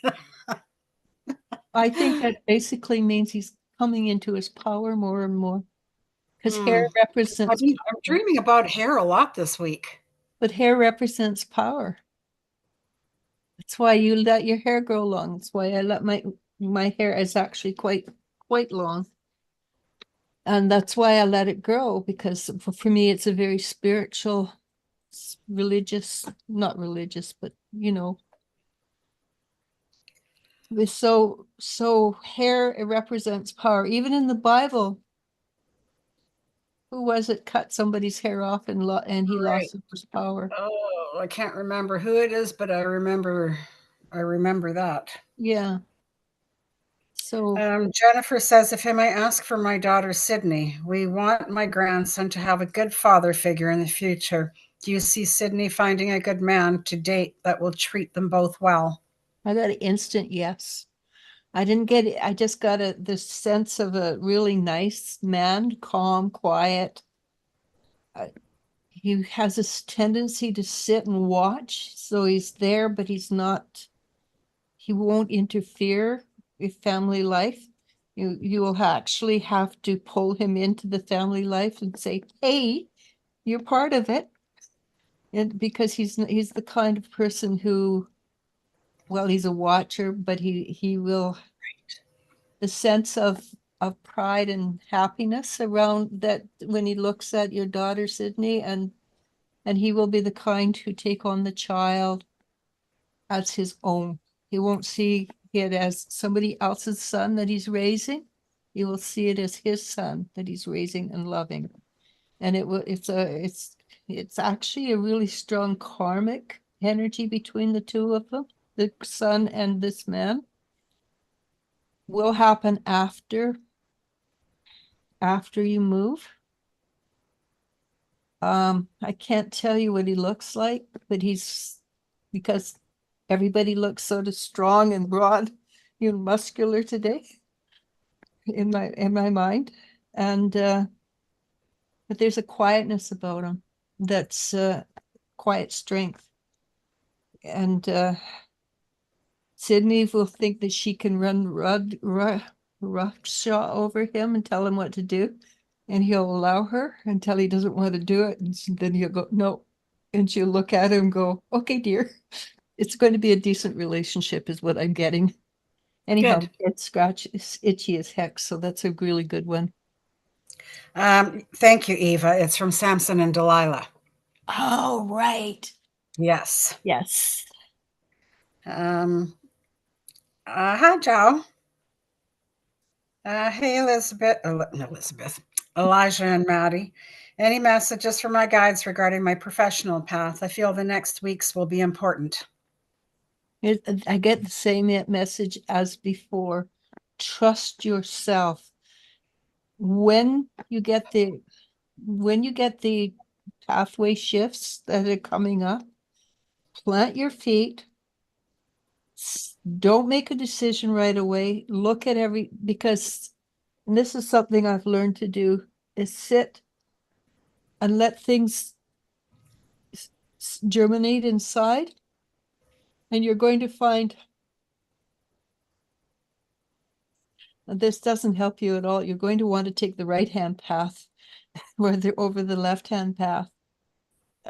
B: I think that basically means he's coming into his power more and more. Because hair
A: Mm.
B: represents
A: I'm
B: power.
A: dreaming about hair a lot this week.
B: But hair represents power. That's why you let your hair grow long. That's why I let my hair is actually quite long. And that's why I let it grow, because for me it's a very spiritual, religious, not religious, but so hair, it represents power. Even in the Bible, who was it cut somebody's hair off and he
A: Right.
B: lost his power?
A: Oh, I can't remember who it is, but I remember that.
B: Yeah. So
A: Jennifer says, if I may ask for my daughter Sydney, we want my grandson to have a good father figure in the future. Do you see Sydney finding a good man to date that will treat them both well?
B: I got an instant yes. I didn't get it. I just got this sense of a really nice man, calm, quiet. Uh, he has this tendency to sit and watch. So he's there, but he won't interfere with family life. You will actually have to pull him into the family life and say, hey, you're part of it. And because he's the kind of person who, well, he's a watcher, but he will, the sense of pride and happiness around that when he looks at your daughter Sydney, and he will be the kind who take on the child as his own. He won't see it as somebody else's son that he's raising. He will see it as his son that he's raising and loving. And it's actually a really strong karmic energy between the two of them. The son and this man will happen after you move. I can't tell you what he looks like, but because everybody looks sort of strong and broad, muscular today in my mind. And but there's a quietness about him that's quiet strength. And Sydney will think that she can run roughshod over him and tell him what to do. And he'll allow her until he doesn't want to do it. And then he'll go, no. And she'll look at him and go, okay, dear. It's going to be a decent relationship is what I'm getting. Anyhow,
A: Good.
B: it's scratch is itchy as heck. So that's a really good one.
A: Thank you, Eva. It's from Samson and Delilah.
B: Oh, right.
A: Yes.
B: Yes.
A: Hi, Joe. Hey, Elijah and Maddie. Any messages for my guides regarding my professional path? I feel the next weeks will be important.
B: I get the same message as before. Trust yourself. When you get the pathway shifts that are coming up, plant your feet. Don't make a decision right away. Look at because this is something I've learned to do, is sit and let things germinate inside. And you're going to find this doesn't help you at all. You're going to want to take the right-hand path rather over the left-hand path.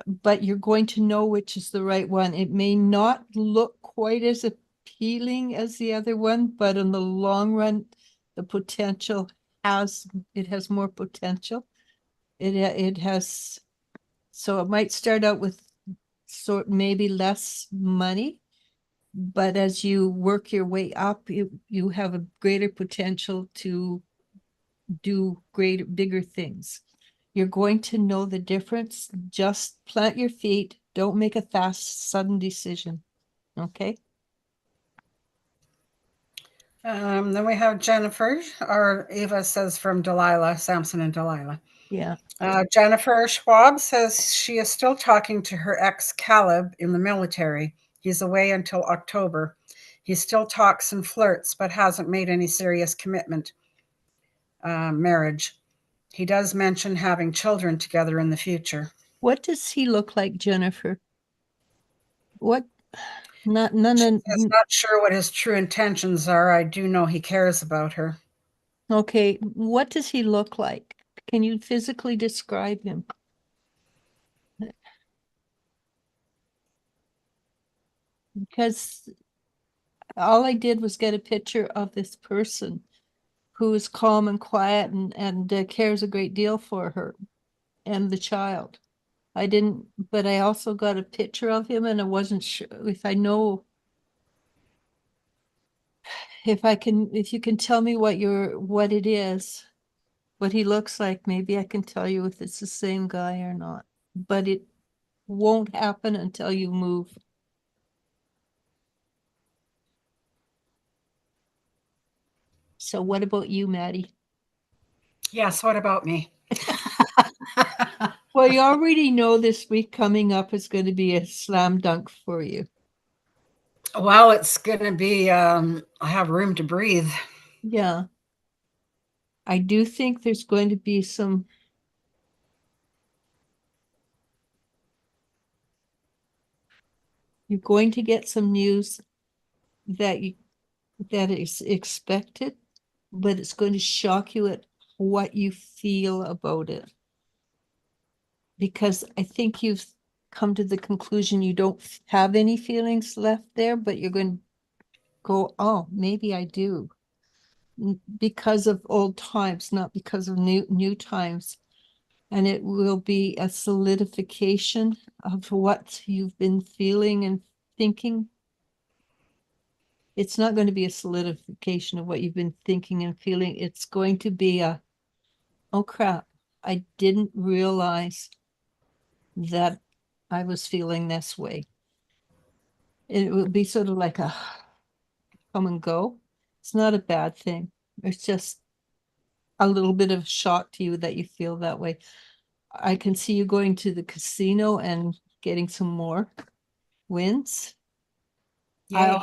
B: But you're going to know which is the right one. It may not look quite as appealing as the other one, but in the long run, the potential has more potential. It has, so it might start out with maybe less money, but as you work your way up, you have a greater potential to do bigger things. You're going to know the difference. Just plant your feet. Don't make a fast, sudden decision. Okay.
A: Then we have Jennifer, or Eva says from Delilah, Samson and Delilah.
B: Yeah.
A: Jennifer Schwab says she is still talking to her ex Caleb in the military. He's away until October. He still talks and flirts, but hasn't made any serious commitment, marriage. He does mention having children together in the future.
B: What does he look like, Jennifer? What? None
A: She
B: of.
A: is not sure what his true intentions are. I do know he cares about her.
B: Okay, what does he look like? Can you physically describe him? Because all I did was get a picture of this person who is calm and quiet and cares a great deal for her and the child. I didn't, but I also got a picture of him and I wasn't sure if I know if you can tell me what it is, what he looks like, maybe I can tell you if it's the same guy or not. But it won't happen until you move. So what about you, Maddie?
A: Yes, what about me?
B: Well, you already know this week coming up is going to be a slam dunk for you.
A: Well, it's going to be, I have room to breathe.
B: Yeah. I do think there's going to be you're going to get some news that that is expected, but it's going to shock you at what you feel about it. Because I think you've come to the conclusion you don't have any feelings left there, but you're going to go, oh, maybe I do. Because of old times, not because of new times. And it will be a solidification of what you've been feeling and thinking. It's not going to be a solidification of what you've been thinking and feeling. It's going to be oh crap, I didn't realize that I was feeling this way. It will be sort of like a come and go. It's not a bad thing. It's just a little bit of shock to you that you feel that way. I can see you going to the casino and getting some more wins.
A: Yay.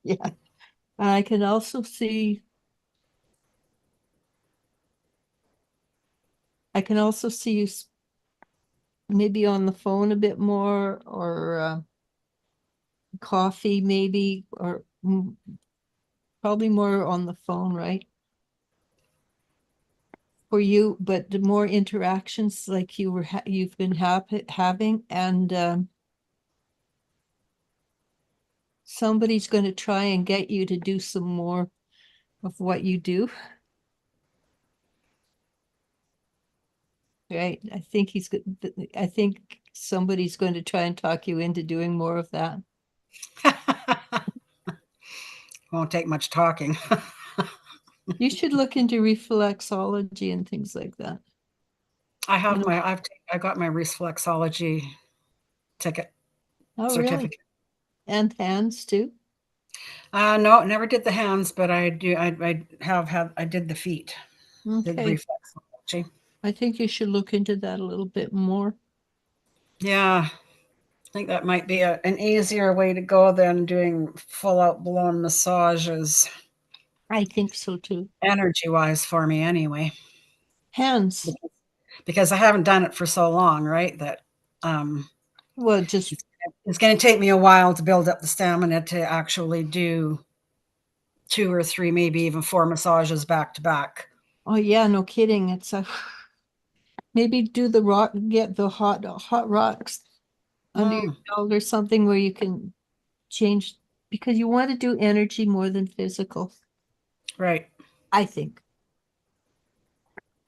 B: Yeah. I can also see you maybe on the phone a bit more or coffee maybe or probably more on the phone, right? For you, but the more interactions like you've been having and somebody's going to try and get you to do some more of what you do. Right. I think I think somebody's going to try and talk you into doing more of that.
A: Won't take much talking.
B: You should look into reflexology and things like that.
A: I got my reflexology ticket
B: Oh, really?
A: certificate.
B: And hands too?
A: No, never did the hands, but I did the feet, did
B: Okay.
A: reflexology.
B: I think you should look into that a little bit more.
A: Yeah, I think that might be an easier way to go than doing full out blown massages,
B: I think so too.
A: energy wise for me anyway,
B: Hands.
A: because I haven't done it for so long, right? That um,
B: Well, just,
A: it's going to take me a while to build up the stamina to actually do 2 or 3, maybe even 4 massages back to back.
B: oh yeah, no kidding. It's a, maybe do the rock, get the hot rocks under your
A: Mm,
B: belt or something where you can change because you want to do energy more than physical,
A: right.
B: I think.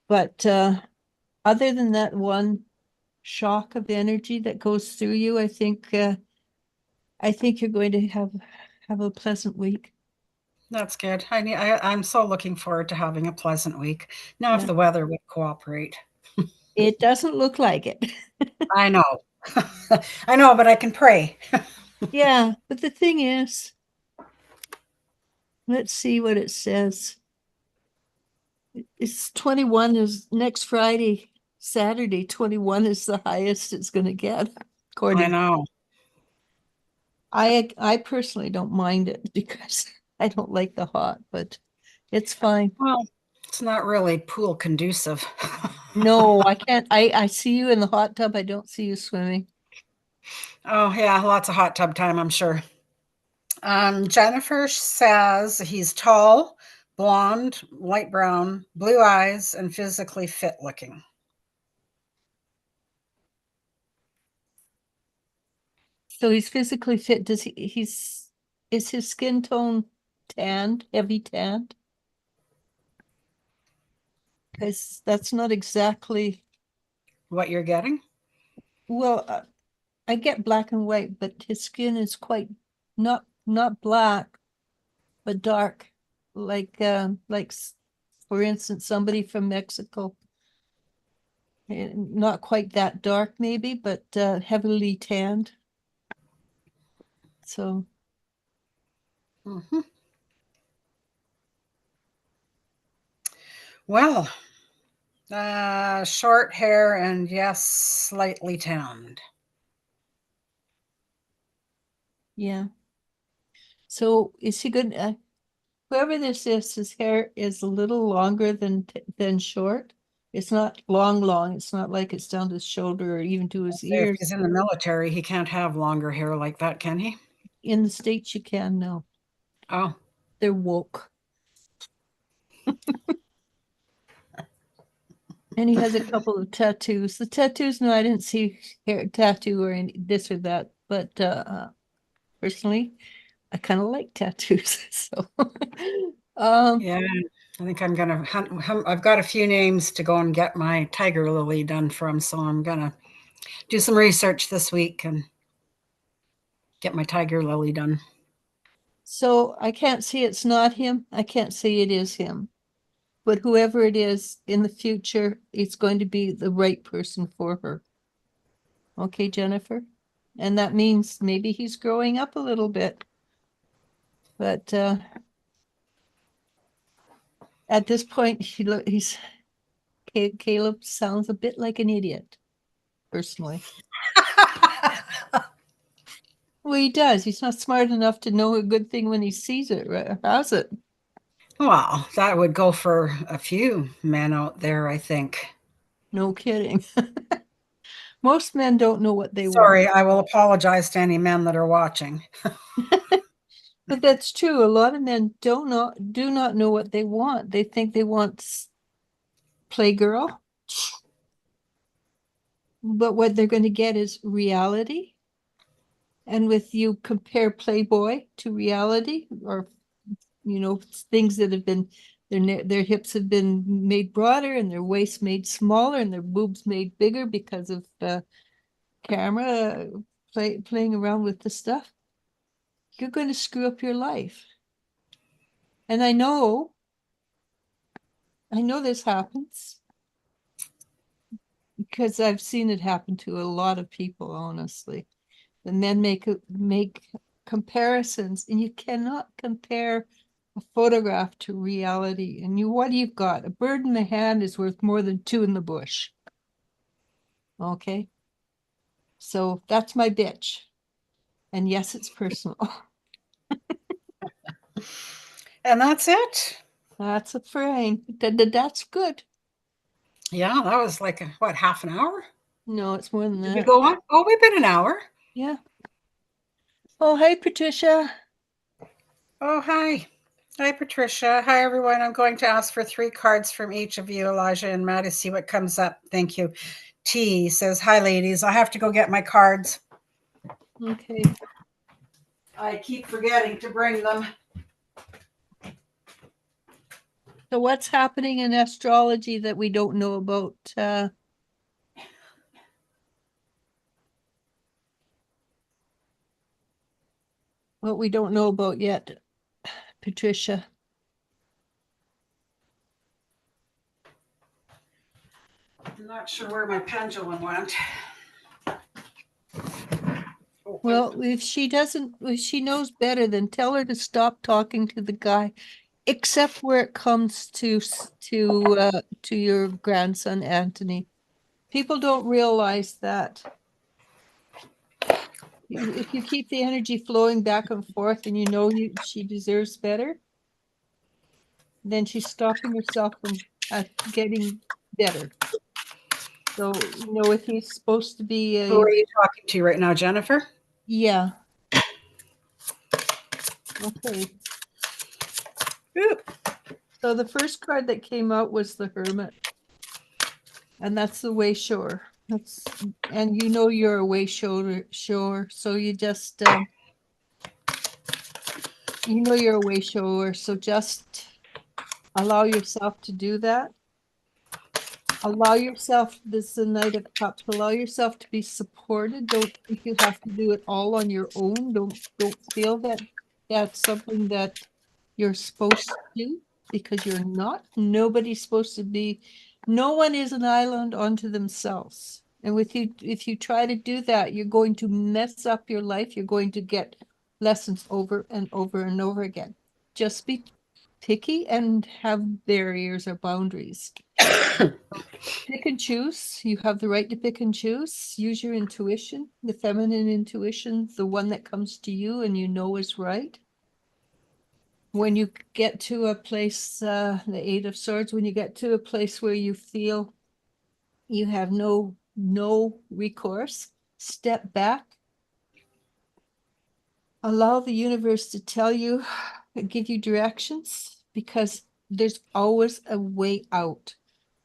B: But other than that one shock of energy that goes through you, I think you're going to have a pleasant week.
A: That's good. I'm so looking forward to having a pleasant week. Now, if
B: Yeah.
A: the weather would cooperate.
B: It doesn't look like it.
A: I know. I know, but I can pray.
B: Yeah, but the thing is, let's see what it says. It's 21 is next Friday, Saturday, 21 is the highest it's going to get,
A: I
B: according.
A: know.
B: I personally don't mind it because I don't like the hot, but it's fine.
A: Well, it's not really pool conducive.
B: No, I can't. I see you in the hot tub. I don't see you swimming.
A: Oh, yeah, lots of hot tub time, I'm sure. Jennifer says he's tall, blonde, light brown, blue eyes, and physically fit looking.
B: So he's physically fit. Is his skin tone tanned, heavy tanned? Because that's not exactly,
A: What you're getting?
B: well, I get black and white, but his skin is quite not black, but dark, for instance, somebody from Mexico. Not quite that dark, maybe, but heavily tanned. So
A: Mhm. Well, short hair and yes, slightly tanned.
B: yeah. So is he good? Whoever this is, his hair is a little longer than short. It's not long. It's not like it's down to his shoulder or even to his
A: If he's
B: ears.
A: in the military, he can't have longer hair like that, can he?
B: In the States, you can know.
A: Oh,
B: They're woke. And he has a couple of tattoos. The tattoos, no, I didn't see hair tattoo or any this or that, but personally, I kind of like tattoos. So
A: yeah. I think I'm gonna hunt. I've got a few names to go and get my tiger lily done from, so I'm gonna do some research this week and get my tiger lily done.
B: so I can't see it's not him. I can't say it is him. But whoever it is in the future, it's going to be the right person for her. Okay, Jennifer? And that means maybe he's growing up a little bit. But at this point, Caleb sounds a bit like an idiot, personally. Well, he does. He's not smart enough to know a good thing when he sees it, right? How's it?
A: Well, that would go for a few men out there, I think.
B: No kidding. Most men don't know what they want.
A: Sorry, I will apologize to any men that are watching.
B: But that's true. A lot of men do not know what they want. They think they want playgirl, but what they're going to get is reality. And with you compare Playboy to reality, or things that have been their hips have been made broader and their waist made smaller and their boobs made bigger because of camera playing around with the stuff, you're going to screw up your life. And I know this happens because I've seen it happen to a lot of people, honestly. The men make comparisons, and you cannot compare a photograph to reality. And what you've got, a bird in the hand is worth more than two in the bush. Okay, so that's my bitch. And yes, it's personal.
A: And that's it.
B: That's a frame. That's good.
A: Yeah, that was like, what, half an hour?
B: No, it's more than
A: Did we
B: that.
A: go on? Oh, we've been an hour.
B: Yeah. Oh, hey, Patricia.
A: Oh, hi. Hi, Patricia. Hi, everyone. I'm going to ask for 3 cards from each of you, Elijah and Maddie, see what comes up. Thank you. T says, hi, ladies. I have to go get my cards.
B: Okay.
A: I keep forgetting to bring them.
B: So what's happening in astrology that we don't know about? What we don't know about yet, Patricia?
A: I'm not sure where my pendulum went. Oh,
B: Well, if she knows better, then tell her to stop talking to the guy, except where it comes to your grandson, Anthony. People don't realize that If you keep the energy flowing back and forth and you know she deserves better, then she's stopping herself from getting better. So, if he's supposed to be
A: Who are you talking to right now, Jennifer?
B: yeah. Okay.
A: Oop.
B: So the first card that came out was the Hermit. And that's the way shore. And you're a way shore, so you just you're a way shore, so just allow yourself to do that. Allow yourself, this is a Knight of Cups, allow yourself to be supported. Don't think you have to do it all on your own. Don't feel that that's something that you're supposed to do, because you're not. Nobody's supposed to be, no one is an island unto themselves. And if you try to do that, you're going to mess up your life. You're going to get lessons over and over and over again. Just be picky and have barriers or boundaries. Pick and choose. You have the right to pick and choose. Use your intuition, the feminine intuition, the one that comes to you and you know is right. When you get to a place, the Eight of Swords, when you get to a place where you feel you have no recourse, step back. Allow the universe to tell you, give you directions, because there's always a way out.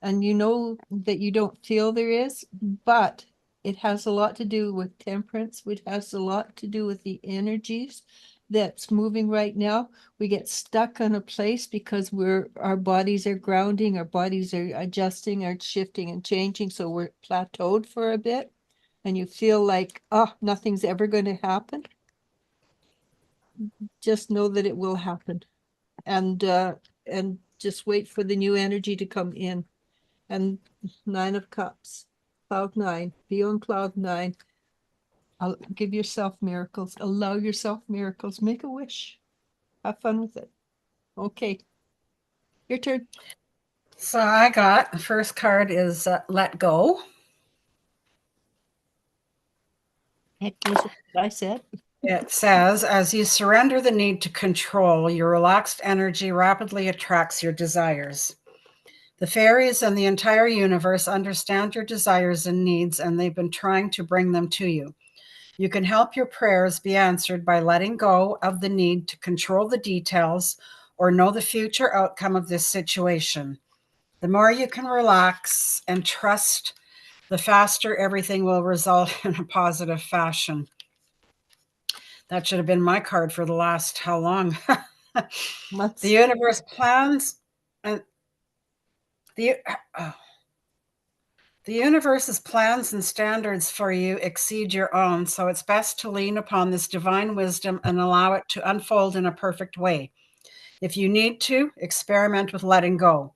B: And you know that you don't feel there is, but it has a lot to do with temperance. It has a lot to do with the energies that's moving right now. We get stuck on a place because our bodies are grounding, our bodies are adjusting, are shifting and changing. So we're plateaued for a bit, and you feel like, oh, nothing's ever going to happen. Just know that it will happen, and just wait for the new energy to come in. And Nine of Cups, cloud nine, be on cloud nine. I'll give yourself miracles, allow yourself miracles, make a wish, have fun with it. Okay, your turn.
A: So I got, the first card is Let Go.
B: Echoes what I said.
A: It says, as you surrender the need to control, your relaxed energy rapidly attracts your desires. The fairies and the entire universe understand your desires and needs, and they've been trying to bring them to you. You can help your prayers be answered by letting go of the need to control the details or know the future outcome of this situation. The more you can relax and trust, the faster everything will result in a positive fashion. That should have been my card for the last how long? The universe plans and the universe's plans and standards for you exceed your own, so it's best to lean upon this divine wisdom and allow it to unfold in a perfect way. If you need to, experiment with letting go.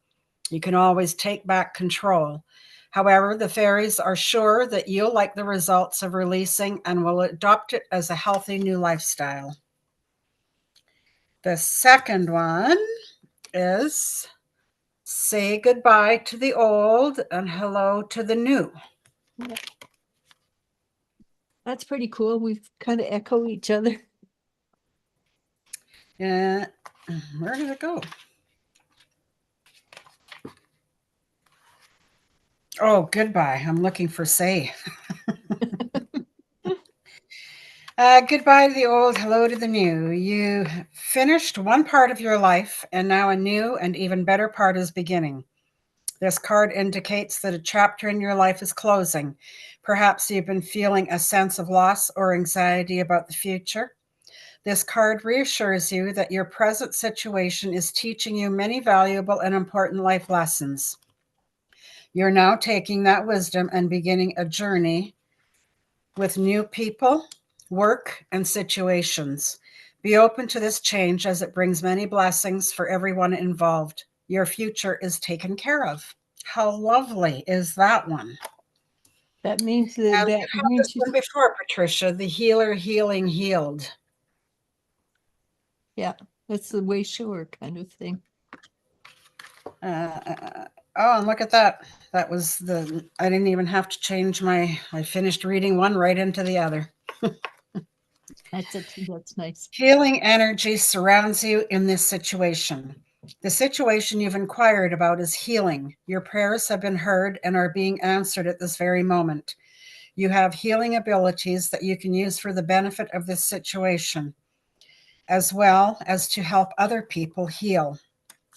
A: You can always take back control. However, the fairies are sure that you'll like the results of releasing and will adopt it as a healthy new lifestyle. The second one is say goodbye to the old and hello to the new.
B: That's pretty cool. We kind of echo each other.
A: Yeah. Where did it go? Oh, goodbye. I'm looking for say. Goodbye to the old, hello to the new. You finished one part of your life, and now a new and even better part is beginning. This card indicates that a chapter in your life is closing. Perhaps you've been feeling a sense of loss or anxiety about the future. This card reassures you that your present situation is teaching you many valuable and important life lessons. You're now taking that wisdom and beginning a journey with new people, work, and situations. Be open to this change as it brings many blessings for everyone involved. Your future is taken care of. How lovely is that one?
B: That means that
A: And you've had this one before, Patricia, the healer healing healed.
B: Yeah, that's the way sure kind of thing.
A: Oh, and look at that. That was I didn't even have to change I finished reading one right into the other.
B: That's nice.
A: Healing energy surrounds you in this situation. The situation you've inquired about is healing. Your prayers have been heard and are being answered at this very moment. You have healing abilities that you can use for the benefit of this situation, as well as to help other people heal.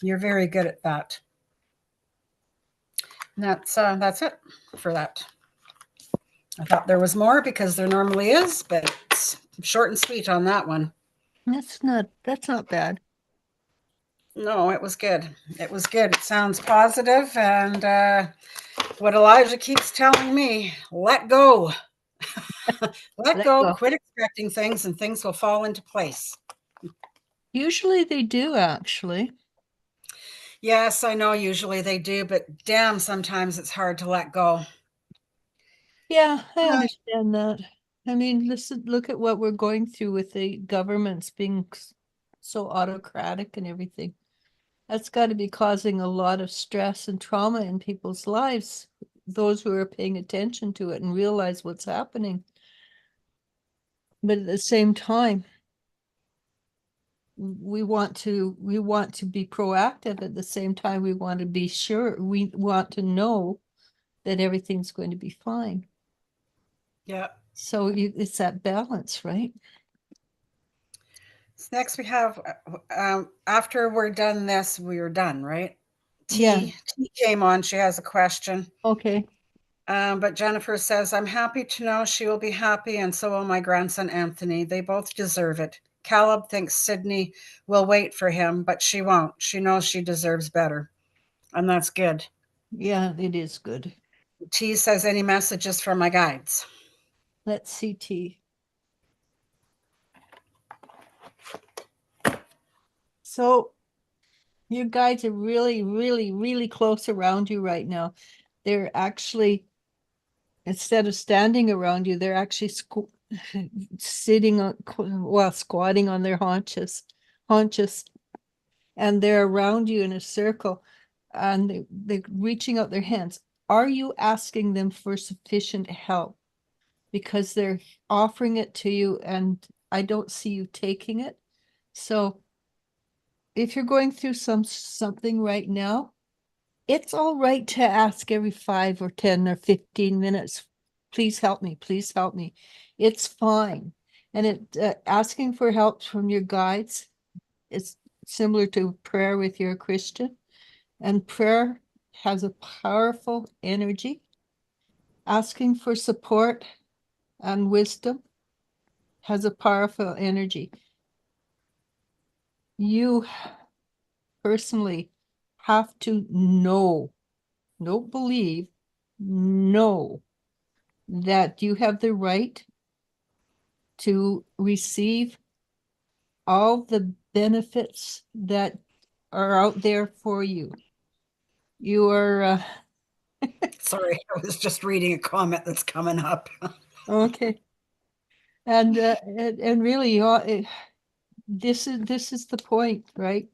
A: You're very good at that. And that's it for that. I thought there was more because there normally is, but it's short and sweet on that one.
B: That's not bad.
A: No, it was good. It was good. It sounds positive, and what Elijah keeps telling me, let go. Let
B: Let
A: go,
B: go.
A: quit expecting things, and things will fall into place.
B: Usually they do, actually.
A: Yes, I know usually they do, but damn, sometimes it's hard to let go.
B: Yeah, I understand that. I mean, listen, look at what we're going through with the governments being so autocratic and everything. That's got to be causing a lot of stress and trauma in people's lives, those who are paying attention to it and realize what's happening. But at the same time, we want to be proactive. At the same time, we want to be sure, we want to know that everything's going to be fine.
A: Yeah.
B: So it's that balance, right?
A: So next we have, after we're done this, we're done, right?
B: Yeah.
A: T came on. She has a question.
B: Okay.
A: But Jennifer says, I'm happy to know she will be happy, and so will my grandson Anthony. They both deserve it. Caleb thinks Sydney will wait for him, but she won't. She knows she deserves better. And that's good.
B: Yeah, it is good.
A: T says, any messages from my guides?
B: Let's see, T. So your guides are really, really, really close around you right now. They're actually, instead of standing around you, they're actually sitting on, well, squatting on their haunches, and they're around you in a circle, and they're reaching out their hands. Are you asking them for sufficient help? Because they're offering it to you, and I don't see you taking it. So if you're going through something right now, it's all right to ask every 5 or 10 or 15 minutes, please help me, please help me. It's fine. And asking for help from your guides is similar to prayer with your Christian. And prayer has a powerful energy. Asking for support and wisdom has a powerful energy. You personally have to know, don't believe, know that you have the right to receive all the benefits that are out there for you. You are
A: Sorry, I was just reading a comment that's coming up.
B: okay, and really, this is the point, right?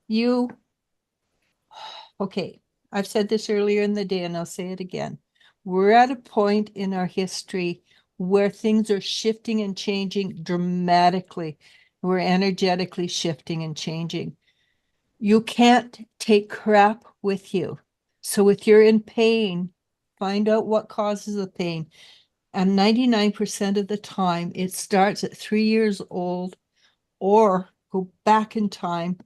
B: You okay. I've said this earlier in the day, and I'll say it again. We're at a point in our history where things are shifting and changing dramatically. We're energetically shifting and changing. You can't take crap with you. So if you're in pain, find out what causes the pain. And 99% of the time, it starts at 3 years old, or go back in time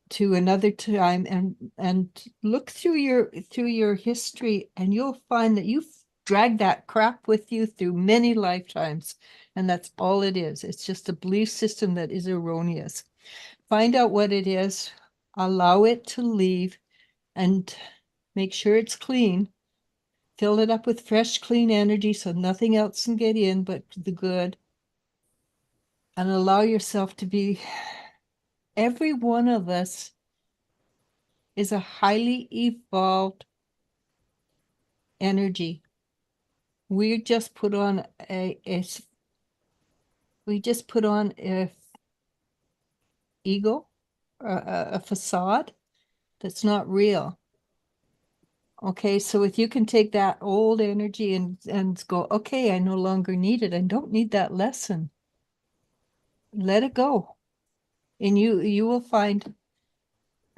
B: to another time and look through your history, and you'll find that you've dragged that crap with you through many lifetimes. And that's all it is. It's just a belief system that is erroneous. Find out what it is, allow it to leave, and make sure it's clean. Fill it up with fresh, clean energy so nothing else can get in but the good. And allow yourself to be, every one of us is a highly evolved energy. We just put on we just put on a ego, a facade that's not real. Okay, so if you can take that old energy and go, okay, I no longer need it. I don't need that lesson. Let it go. And you will find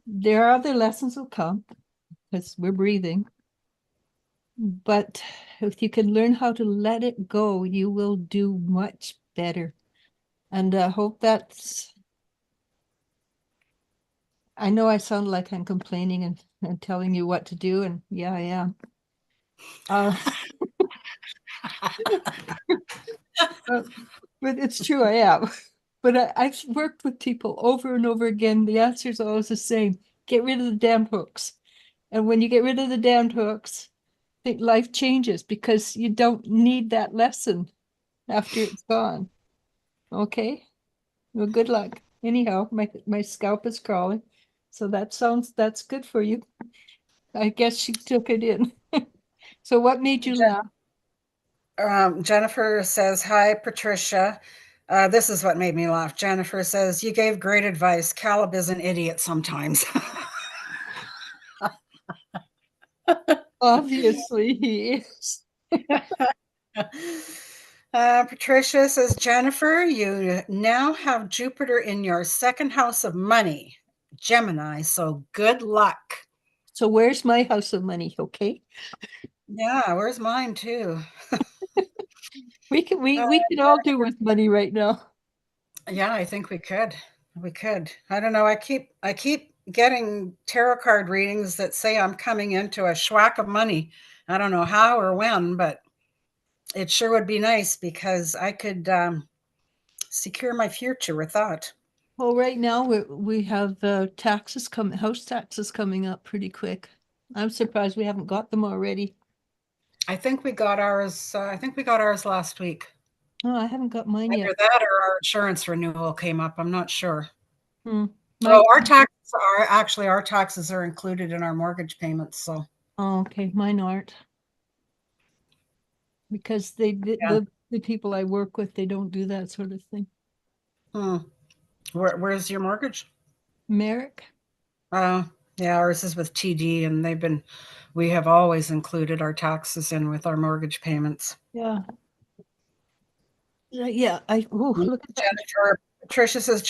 B: there are other lessons will come because we're breathing. But if you can learn how to let it go, you will do much better. And I hope I know I sound like I'm complaining and telling you what to do, and yeah, I am. But it's true, I am. But I've worked with people over and over again. The answer is always the same. Get rid of the damn hooks. And when you get rid of the damn hooks, life changes because you don't need that lesson after it's gone. Okay? Well, good luck. Anyhow, my scalp is crawling. So that's good for you. I guess she took it in. So what made you laugh?
A: Jennifer says, "Hi, Patricia." This is what made me laugh. Jennifer says, "You gave great advice. Caleb is an idiot sometimes."
B: Obviously he is.
A: Patricia says, "Jennifer, you now have Jupiter in your second house of money, Gemini, so good luck."
B: So where's my house of money? Okay.
A: Yeah, where's mine too?
B: We can all do with money right now.
A: Yeah, I think we could. We could. I don't know. I keep getting tarot card readings that say I'm coming into a schwack of money. I don't know how or when, but it sure would be nice because I could secure my future with that.
B: Well, right now we have house taxes coming up pretty quick. I'm surprised we haven't got them already.
A: I think we got ours. I think we got ours last week.
B: Oh, I haven't got mine yet.
A: Either that or our insurance renewal came up. I'm not sure.
B: Hmm.
A: Oh,
B: Mine.
A: our taxes are included in our mortgage payments. So
B: Oh, okay, mine aren't because
A: yeah.
B: the people I work with, they don't do that sort of thing.
A: Hmm. Where's your mortgage?
B: Merrick?
A: Uh, yeah, ours is with TD, and we have always included our taxes in with our mortgage payments.
B: Yeah. Yeah, look at that.
A: Jennifer, Patricia says,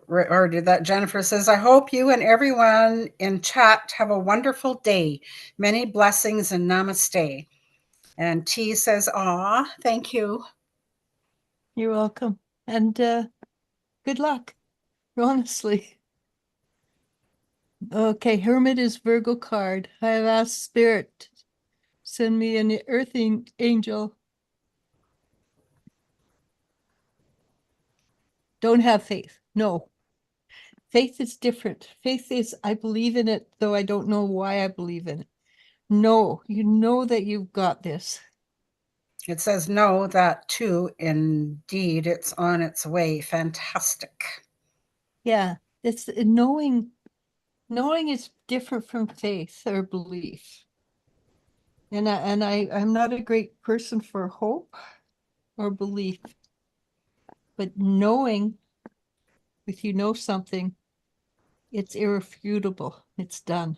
A: or did that? Jennifer says, "I hope you and everyone in chat have a wonderful day. Many blessings and namaste." And T says, "Aw, thank you."
B: You're welcome. And good luck, honestly. Okay, Hermit is Virgo card. I have asked Spirit, send me an earthing angel. Don't have faith. No. Faith is different. Faith is, I believe in it, though I don't know why I believe in it. No, you know that you've got this.
A: It says, "Know that too. Indeed, it's on its way." Fantastic.
B: Yeah, it's knowing is different from faith or belief. And I'm not a great person for hope or belief, but knowing, if you know something, it's irrefutable. It's done.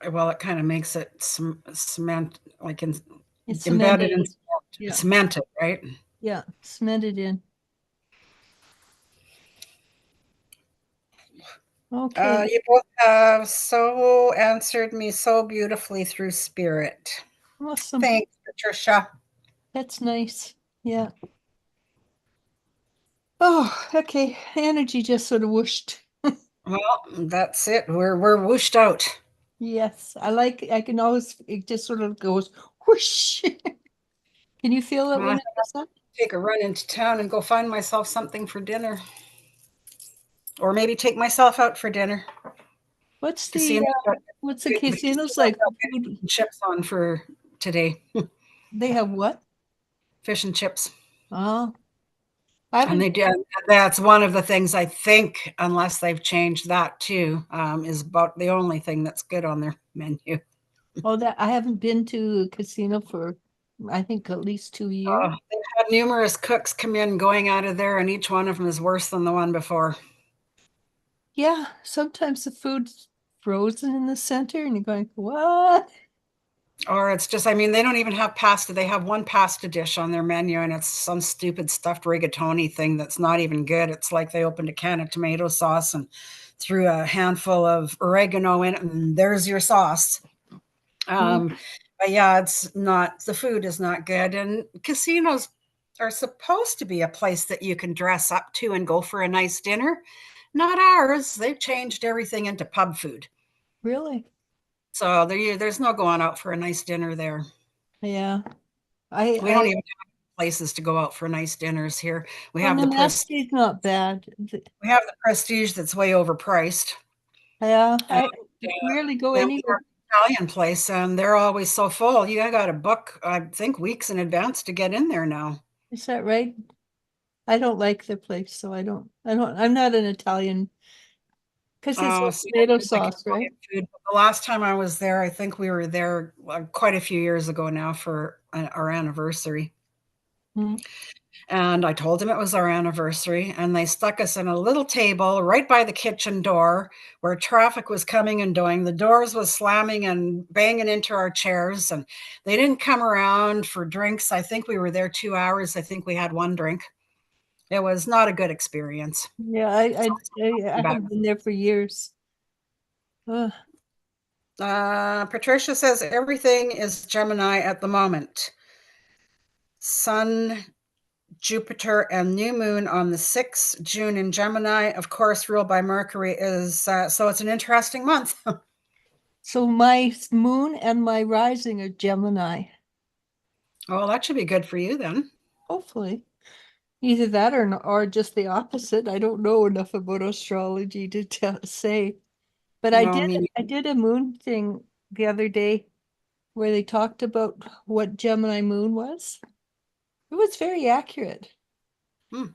A: Well, it kind of makes it cement, like
B: It's
A: embedded
B: cemented.
A: and
B: Yeah,
A: cemented, right?
B: yeah, cemented in. Okay,
A: You both have so answered me so beautifully through spirit.
B: awesome.
A: Thanks, Patricia.
B: That's nice. Yeah. Oh, okay. Energy just sort of whooshed.
A: Well, that's it. We're whooshed out.
B: Yes, I can always, it just sort of goes whoosh. Can you feel it
A: Well,
B: when
A: I
B: it does that?
A: take a run into town and go find myself something for dinner, or maybe take myself out for dinner.
B: What's the,
A: Casino,
B: what's the
A: the
B: casinos
A: casino's
B: like
A: got fish
B: food?
A: and chips on for today.
B: They have what?
A: Fish and chips.
B: Oh, I
A: And
B: haven't,
A: they do. That's one of the things I think, unless they've changed that too, is about the only thing that's good on their menu.
B: that I haven't been to a casino for, I think at least 2 years.
A: They've had numerous cooks come in going out of there, and each one of them is worse than the one before.
B: Yeah, sometimes the food's frozen in the center and you're going, what?
A: Or it's just, I mean, they don't even have pasta. They have one pasta dish on their menu, and it's some stupid stuffed rigatoni thing that's not even good. It's like they opened a can of tomato sauce and threw a handful of oregano in it, and there's your sauce.
B: Mm.
A: Um, but yeah, it's not, the food is not good. And casinos are supposed to be a place that you can dress up to and go for a nice dinner. Not ours. They've changed everything into pub food.
B: Really?
A: So there's no going out for a nice dinner there.
B: Yeah.
A: We don't
B: I
A: even have places to go out for nice dinners here. We
B: Well,
A: have the
B: Namaste's not bad.
A: we have the Prestige that's way overpriced.
B: Yeah,
A: And,
B: I rarely go
A: then we have
B: anywhere.
A: an Italian place, and they're always so full. You got to book, I think, weeks in advance to get in there now.
B: Is that right? I don't like the place, so I'm not an Italian because it's
A: Oh,
B: all
A: see, I
B: tomato
A: do like
B: sauce, right?
A: Italian food. But the last time I was there, I think we were there quite a few years ago now for our anniversary.
B: Mm.
A: And I told them it was our anniversary, and they stuck us in a little table right by the kitchen door where traffic was coming and going. The doors was slamming and banging into our chairs, and they didn't come around for drinks. I think we were there 2 hours. I think we had one drink. It was not a good experience.
B: Yeah, I
A: But
B: haven't been there for years. Ugh.
A: Patricia says everything is Gemini at the moment. Sun, Jupiter, and new moon on the 6th, June in Gemini, of course, ruled by Mercury, is so it's an interesting month.
B: So my moon and my rising are Gemini.
A: Well, that should be good for you then.
B: Hopefully, either that or just the opposite. I don't know enough about astrology to say. But
A: No, I mean,
B: I did a moon thing the other day where they talked about what Gemini moon was. It was very accurate.
A: hmm,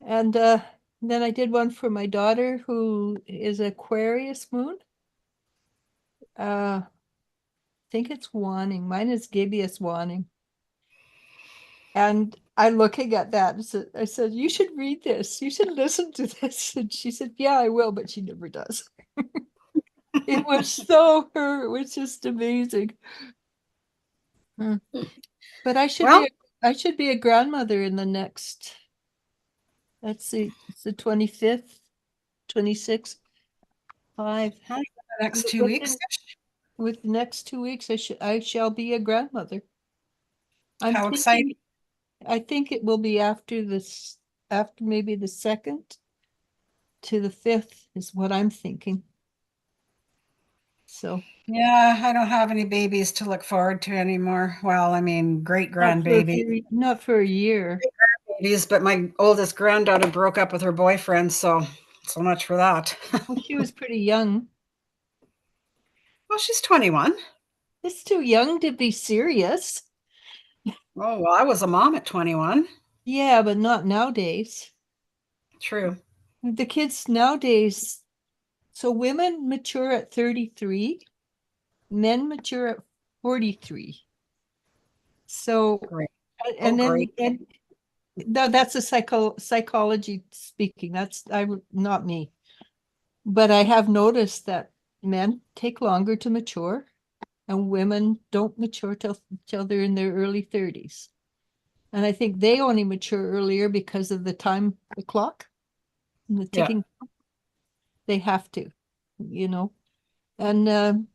B: And then I did one for my daughter who is Aquarius moon. I think it's Wanning. Mine is gibbous Wanning. And I'm looking at that and I said, you should read this. You should listen to this. And she said, yeah, I will, but she never does. It was so her. It was just amazing. Hmm. But
A: well,
B: I should be a grandmother in the next, let's see, it's the 25th, 26th, 5.
A: the next 2 weeks.
B: Within with the next 2 weeks, I shall be a grandmother. I'm
A: How
B: thinking,
A: exciting.
B: I think it will be after this, after maybe the 2nd to the 5th is what I'm thinking. So
A: Yeah, I don't have any babies to look forward to anymore. Well, I mean, great grandbabies,
B: not for a year.
A: but my oldest granddaughter broke up with her boyfriend, so much for that.
B: Well, she was pretty young.
A: Well, she's 21.
B: It's too young to be serious.
A: Oh, well, I was a mom at 21.
B: Yeah, but not nowadays.
A: True.
B: The kids nowadays, so women mature at 33, men mature at 43. So,
A: Great. Oh,
B: and then,
A: great.
B: and no, that's a psychology speaking. That's not me. But I have noticed that men take longer to mature and women don't mature till they're in their early 30s. And I think they only mature earlier because of the clock, and the
A: Yeah.
B: ticking. They have to, you know. And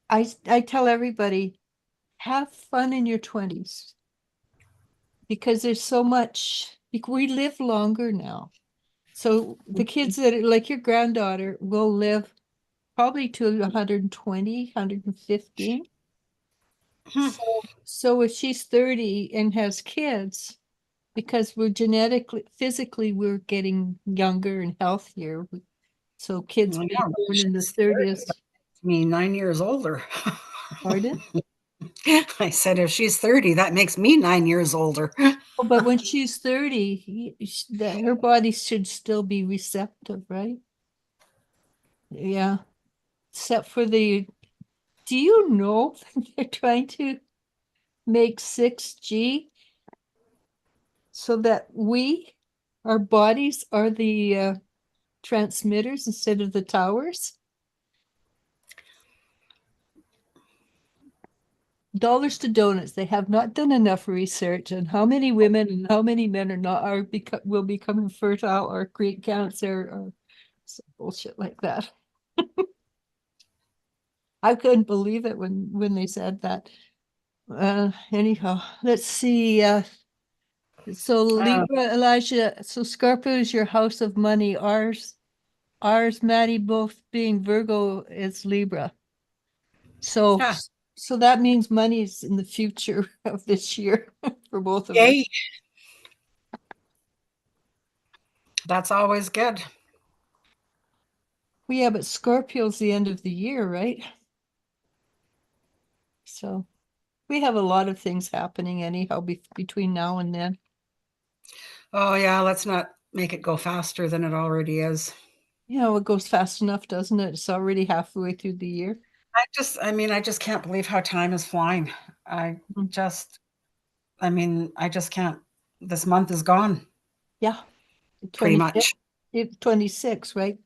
B: I tell everybody, have fun in your 20s because there's so much. We live longer now. So the kids that are like your granddaughter will live probably to 120, 115.
A: Hmm.
B: So if she's 30 and has kids, because we're genetically, physically, we're getting younger and healthier. So kids
A: Well,
B: being
A: yeah,
B: born in the
A: she's 30.
B: 30s,
A: I mean, 9 years older.
B: pardon?
A: I said, if she's 30, that makes me 9 years older.
B: Oh, but when she's 30, her body should still be receptive, right? Yeah. Except for do you know they're trying to make 6G so that our bodies are the transmitters instead of the towers? dollars to donuts. They have not done enough research on how many women and how many men will become infertile or create cancer or some bullshit like that. I couldn't believe it when they said that. Anyhow, let's see. So Libra, Elijah. So Scorpio is your house of money. Ours, Maddie, both being Virgo, is Libra. So,
A: Yeah.
B: so that means money's in the future of this year for both of us.
A: Yay. That's always good.
B: Well, yeah, but Scorpio's the end of the year, right? So we have a lot of things happening anyhow between now and then.
A: Oh, yeah, let's not make it go faster than it already is.
B: You know, it goes fast enough, doesn't it? It's already halfway through the year.
A: I just can't believe how time is flying. I
B: Mm.
A: just, I just can't. This month is gone,
B: Yeah,
A: pretty
B: 26,
A: much.
B: 26, right?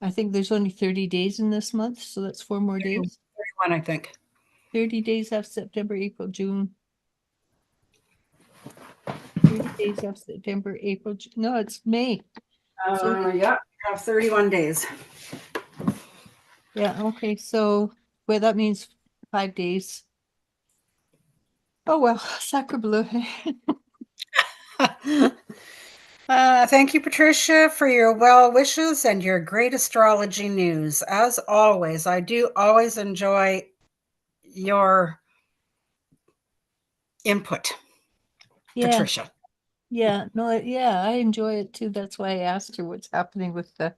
B: I think there's only 30 days in this month, so that's 4 more days.
A: 31, I think.
B: 30 days have September, April, June. 30 days have September, April, June. No, it's May.
A: Yeah, you have 31 days.
B: Yeah, okay, so well, that means 5 days. Oh well, sacre bleu.
A: Thank you, Patricia, for your well wishes and your great astrology news. As always, I do always enjoy your input,
B: Yeah,
A: Patricia.
B: yeah, no, yeah, I enjoy it too. That's why I asked her what's happening with the.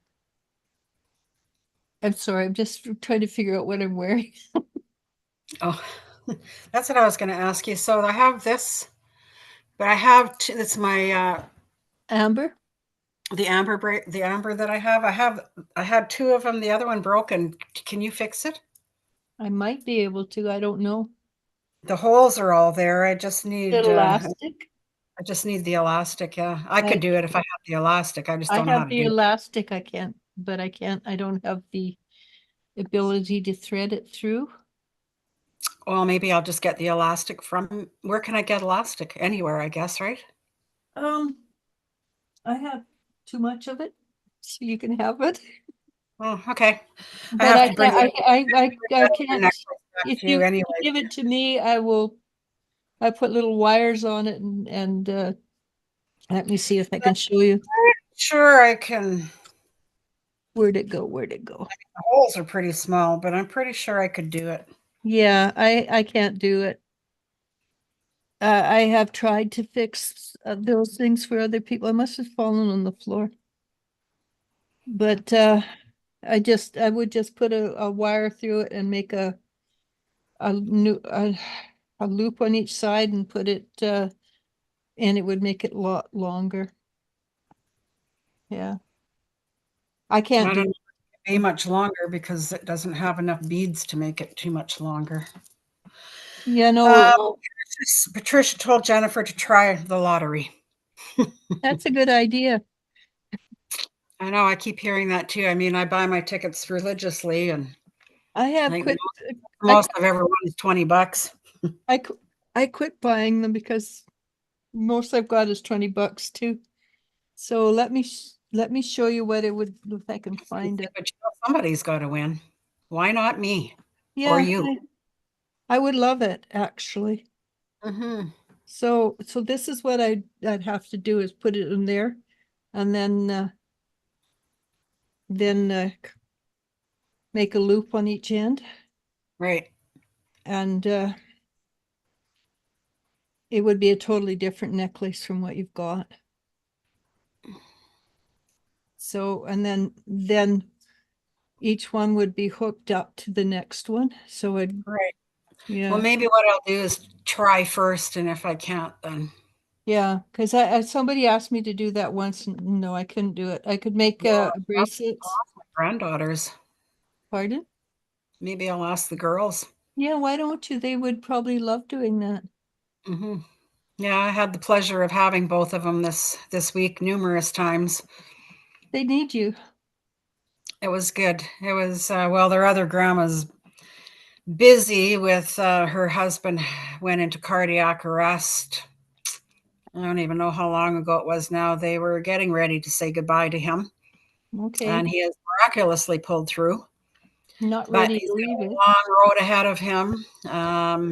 B: I'm sorry, I'm just trying to figure out what I'm wearing.
A: Oh, that's what I was going to ask you. So I have this, but I have two, it's my
B: Amber,
A: the amber that I have. I had two of them. The other one broke, and can you fix it?
B: I might be able to, I don't know.
A: The holes are all there.
B: Elastic.
A: I just need the elastic. Yeah, I
B: I
A: could do it if I have the elastic. I just
B: I
A: don't know how
B: have
A: to
B: the
A: do it.
B: elastic, I can't, but I don't have the ability to thread it through.
A: Well, maybe I'll just get the elastic from. Where can I get elastic? Anywhere, I guess, right?
B: Um, I have too much of it, so you can have it.
A: Oh, okay. I
B: But
A: have
B: I
A: to bring
B: can't, I
A: the
B: can't,
A: necklace back
B: if
A: to you
B: you
A: anyway.
B: give it to me, I put little wires on it and let me see if I can show you.
A: Sure, I can.
B: Where'd it go? Where'd it go?
A: The holes are pretty small, but I'm pretty sure I could do it.
B: Yeah, I can't do it. I have tried to fix those things for other people. I must have fallen on the floor. But I would just put a wire through it and make a new a loop on each side and put it and it would make it a lot longer. Yeah. I can't
A: I don't
B: do
A: know if it can be much longer because it doesn't have enough beads to make it too much longer.
B: Yeah, no,
A: Um, Patricia told Jennifer to try the lottery.
B: that's a good idea.
A: I know, I keep hearing that too. I mean, I buy my tickets religiously, and
B: I
A: I
B: have
A: think
B: quit I
A: most I've ever won is 20 bucks.
B: I quit buying them because most I've got is 20 bucks too. So let me show you what it would if I can find it.
A: But you know, somebody's got to win. Why not me or
B: Yeah,
A: you?
B: I would love it actually.
A: Hmm.
B: So this is what I'd have to do is put it in there and then make a loop on each end
A: Right.
B: and it would be a totally different necklace from what you've got. So and then each one would be hooked up to the next one. So it
A: Right. Well,
B: yeah.
A: maybe what I'll do is try first, and if I can't, then
B: Yeah, because I somebody asked me to do that once and no, I couldn't do it. I could make
A: well, I'll
B: bracelets.
A: ask my granddaughters.
B: Pardon?
A: Maybe I'll ask the girls.
B: Yeah, why don't you? They would probably love doing that.
A: Hmm. Yeah, I had the pleasure of having both of them this week numerous times.
B: They need you.
A: It was good. It was well, their other grandmas busy with her husband went into cardiac arrest. I don't even know how long ago it was now. They were getting ready to say goodbye to him,
B: Okay.
A: and he has miraculously pulled through.
B: Not
A: But
B: ready
A: he's
B: to leave
A: got
B: it.
A: a long road ahead of him.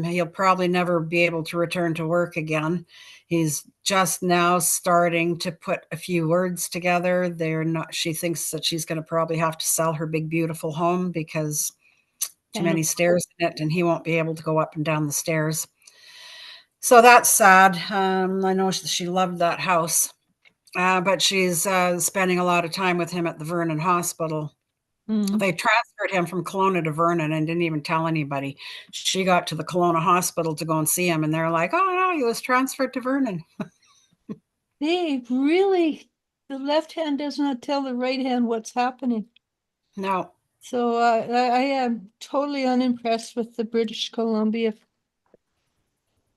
A: He'll probably never be able to return to work again. He's just now starting to put a few words together. They're not. She thinks that she's going to probably have to sell her big, beautiful home because too
B: Can't
A: many
B: afford
A: stairs in it, and he won't be able to go up and down the stairs. So that's sad. I know she loved that house, but she's spending a lot of time with him at the Vernon Hospital.
B: Mm.
A: They transferred him from Kelowna to Vernon and didn't even tell anybody. She got to the Kelowna Hospital to go and see him, and they're like, "Oh no, he was transferred to Vernon."
B: They really, the left hand does not tell the right hand what's happening.
A: No,
B: So I am totally unimpressed with the British Columbia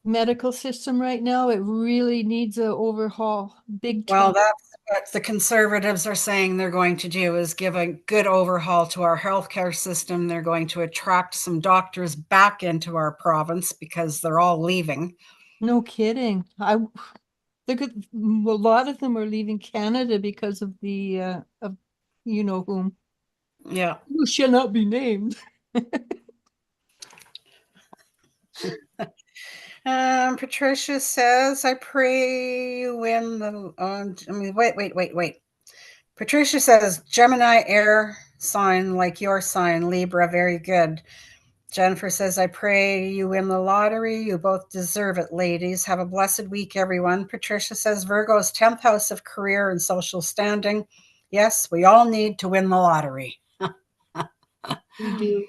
B: medical system right now. It really needs an overhaul, big time.
A: well, that's what the Conservatives are saying they're going to do is give a good overhaul to our healthcare system. They're going to attract some doctors back into our province because they're all leaving.
B: No kidding. I look at a lot of them are leaving Canada because of the of you know whom.
A: Yeah.
B: Who shall not be named.
A: Patricia says, I pray you win the. Wait. Patricia says, Gemini air sign like your sign, Libra, very good. Jennifer says, I pray you win the lottery. You both deserve it, ladies. Have a blessed week, everyone. Patricia says, Virgo's 10th house of career and social standing. Yes, we all need to win the lottery.
B: We do.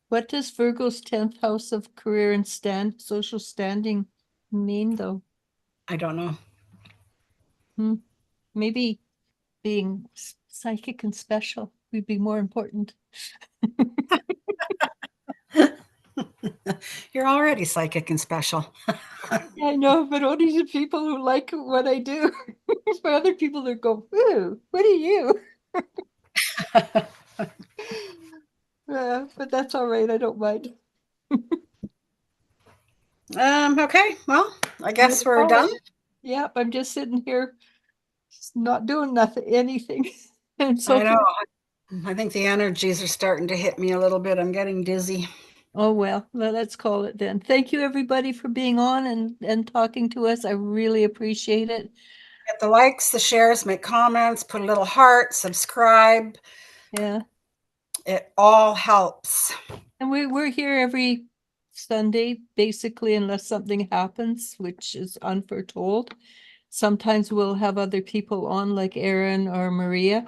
B: What does Virgo's 10th house of career and social standing mean, though?
A: I don't know.
B: Maybe being psychic and special would be more important.
A: You're already psychic and special.
B: I know, but only to people who like what I do. For other people that go, ooh, what are you? But that's all right. I don't mind.
A: Okay, well, I guess we're done.
B: Yep, I'm just sitting here, just not doing nothing, anything. And
A: I
B: so,
A: know. I think the energies are starting to hit me a little bit. I'm getting dizzy.
B: oh well, let's call it then. Thank you everybody for being on and talking to us. I really appreciate it.
A: Get the likes, the shares, make comments, put a little heart, subscribe.
B: Yeah.
A: It all helps.
B: And we're here every Sunday, basically, unless something happens, which is unforetold. Sometimes we'll have other people on, like Aaron or Maria.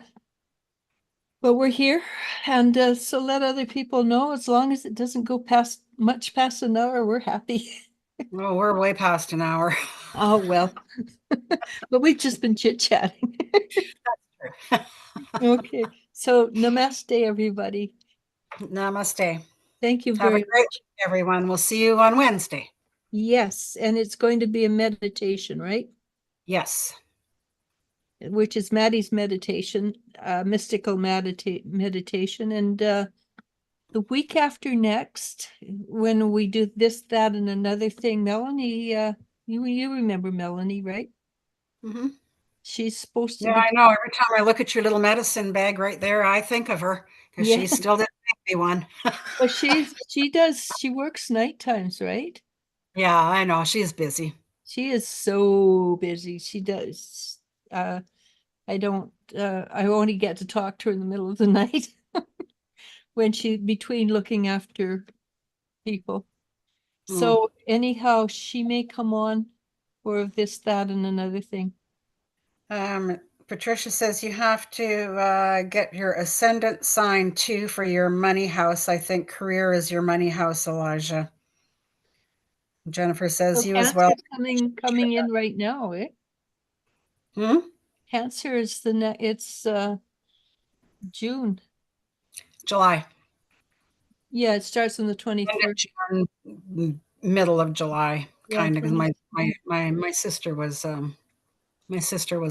B: But we're here, and so let other people know. As long as it doesn't go much past an hour, we're happy.
A: Oh, we're way past an hour.
B: Oh well, but we've just been chit-chatting. Okay, so namaste, everybody.
A: Namaste.
B: Thank you
A: Have a
B: very
A: great
B: much.
A: week, everyone. We'll see you on Wednesday.
B: Yes, and it's going to be a meditation, right?
A: Yes.
B: Which is Maddie's meditation, mystical meditation. And the week after next, when we do this, that, and another thing, Melanie, you remember Melanie, right?
A: Mm-hmm.
B: She's supposed to
A: Yeah,
B: be,
A: I know. Every time I look at your little medicine bag right there, I think of her because
B: yeah.
A: she still didn't make me one.
B: Well, she works night times, right?
A: Yeah, I know. She's busy.
B: She is so busy. She does. I only get to talk to her in the middle of the night when between looking after people.
A: Mm.
B: So anyhow, she may come on for this, that, and another thing.
A: Patricia says you have to get your ascendant sign too for your money house. I think career is your money house, Elijah. Jennifer says
B: So
A: you as well.
B: Cancer's coming in right now, eh?
A: Hmm?
B: Cancer is it's June.
A: July.
B: Yeah, it starts on the 23rd.
A: Middle of July,
B: Yeah,
A: kind of. Because
B: 20.
A: my sister was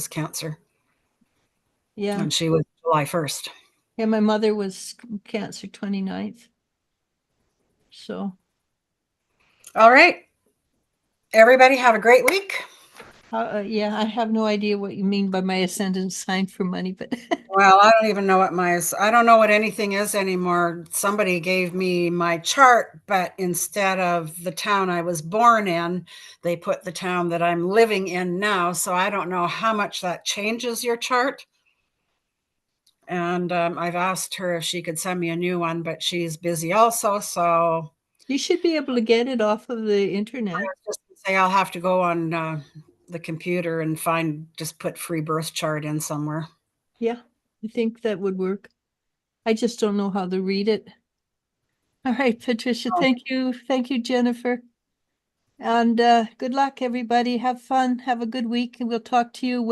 A: cancer,
B: Yeah.
A: and she was July 1st.
B: Yeah, my mother was Cancer 29th. So,
A: All right. Everybody have a great week.
B: yeah, I have no idea what you mean by my ascendant sign for money, but
A: Well, I don't even know what I don't know what anything is anymore. Somebody gave me my chart, but instead of the town I was born in, they put the town that I'm living in now. So I don't know how much that changes your chart. And I've asked her if she could send me a new one, but she's busy also. So
B: you should be able to get it off of the
A: I
B: internet.
A: was just gonna say I'll have to go on the computer and just put free birth chart in somewhere.
B: Yeah, I think that would work. I just don't know how to read it. All right, Patricia,
A: Oh.
B: thank you. Thank you, Jennifer. And good luck, everybody. Have fun. Have a good week, and we'll talk to you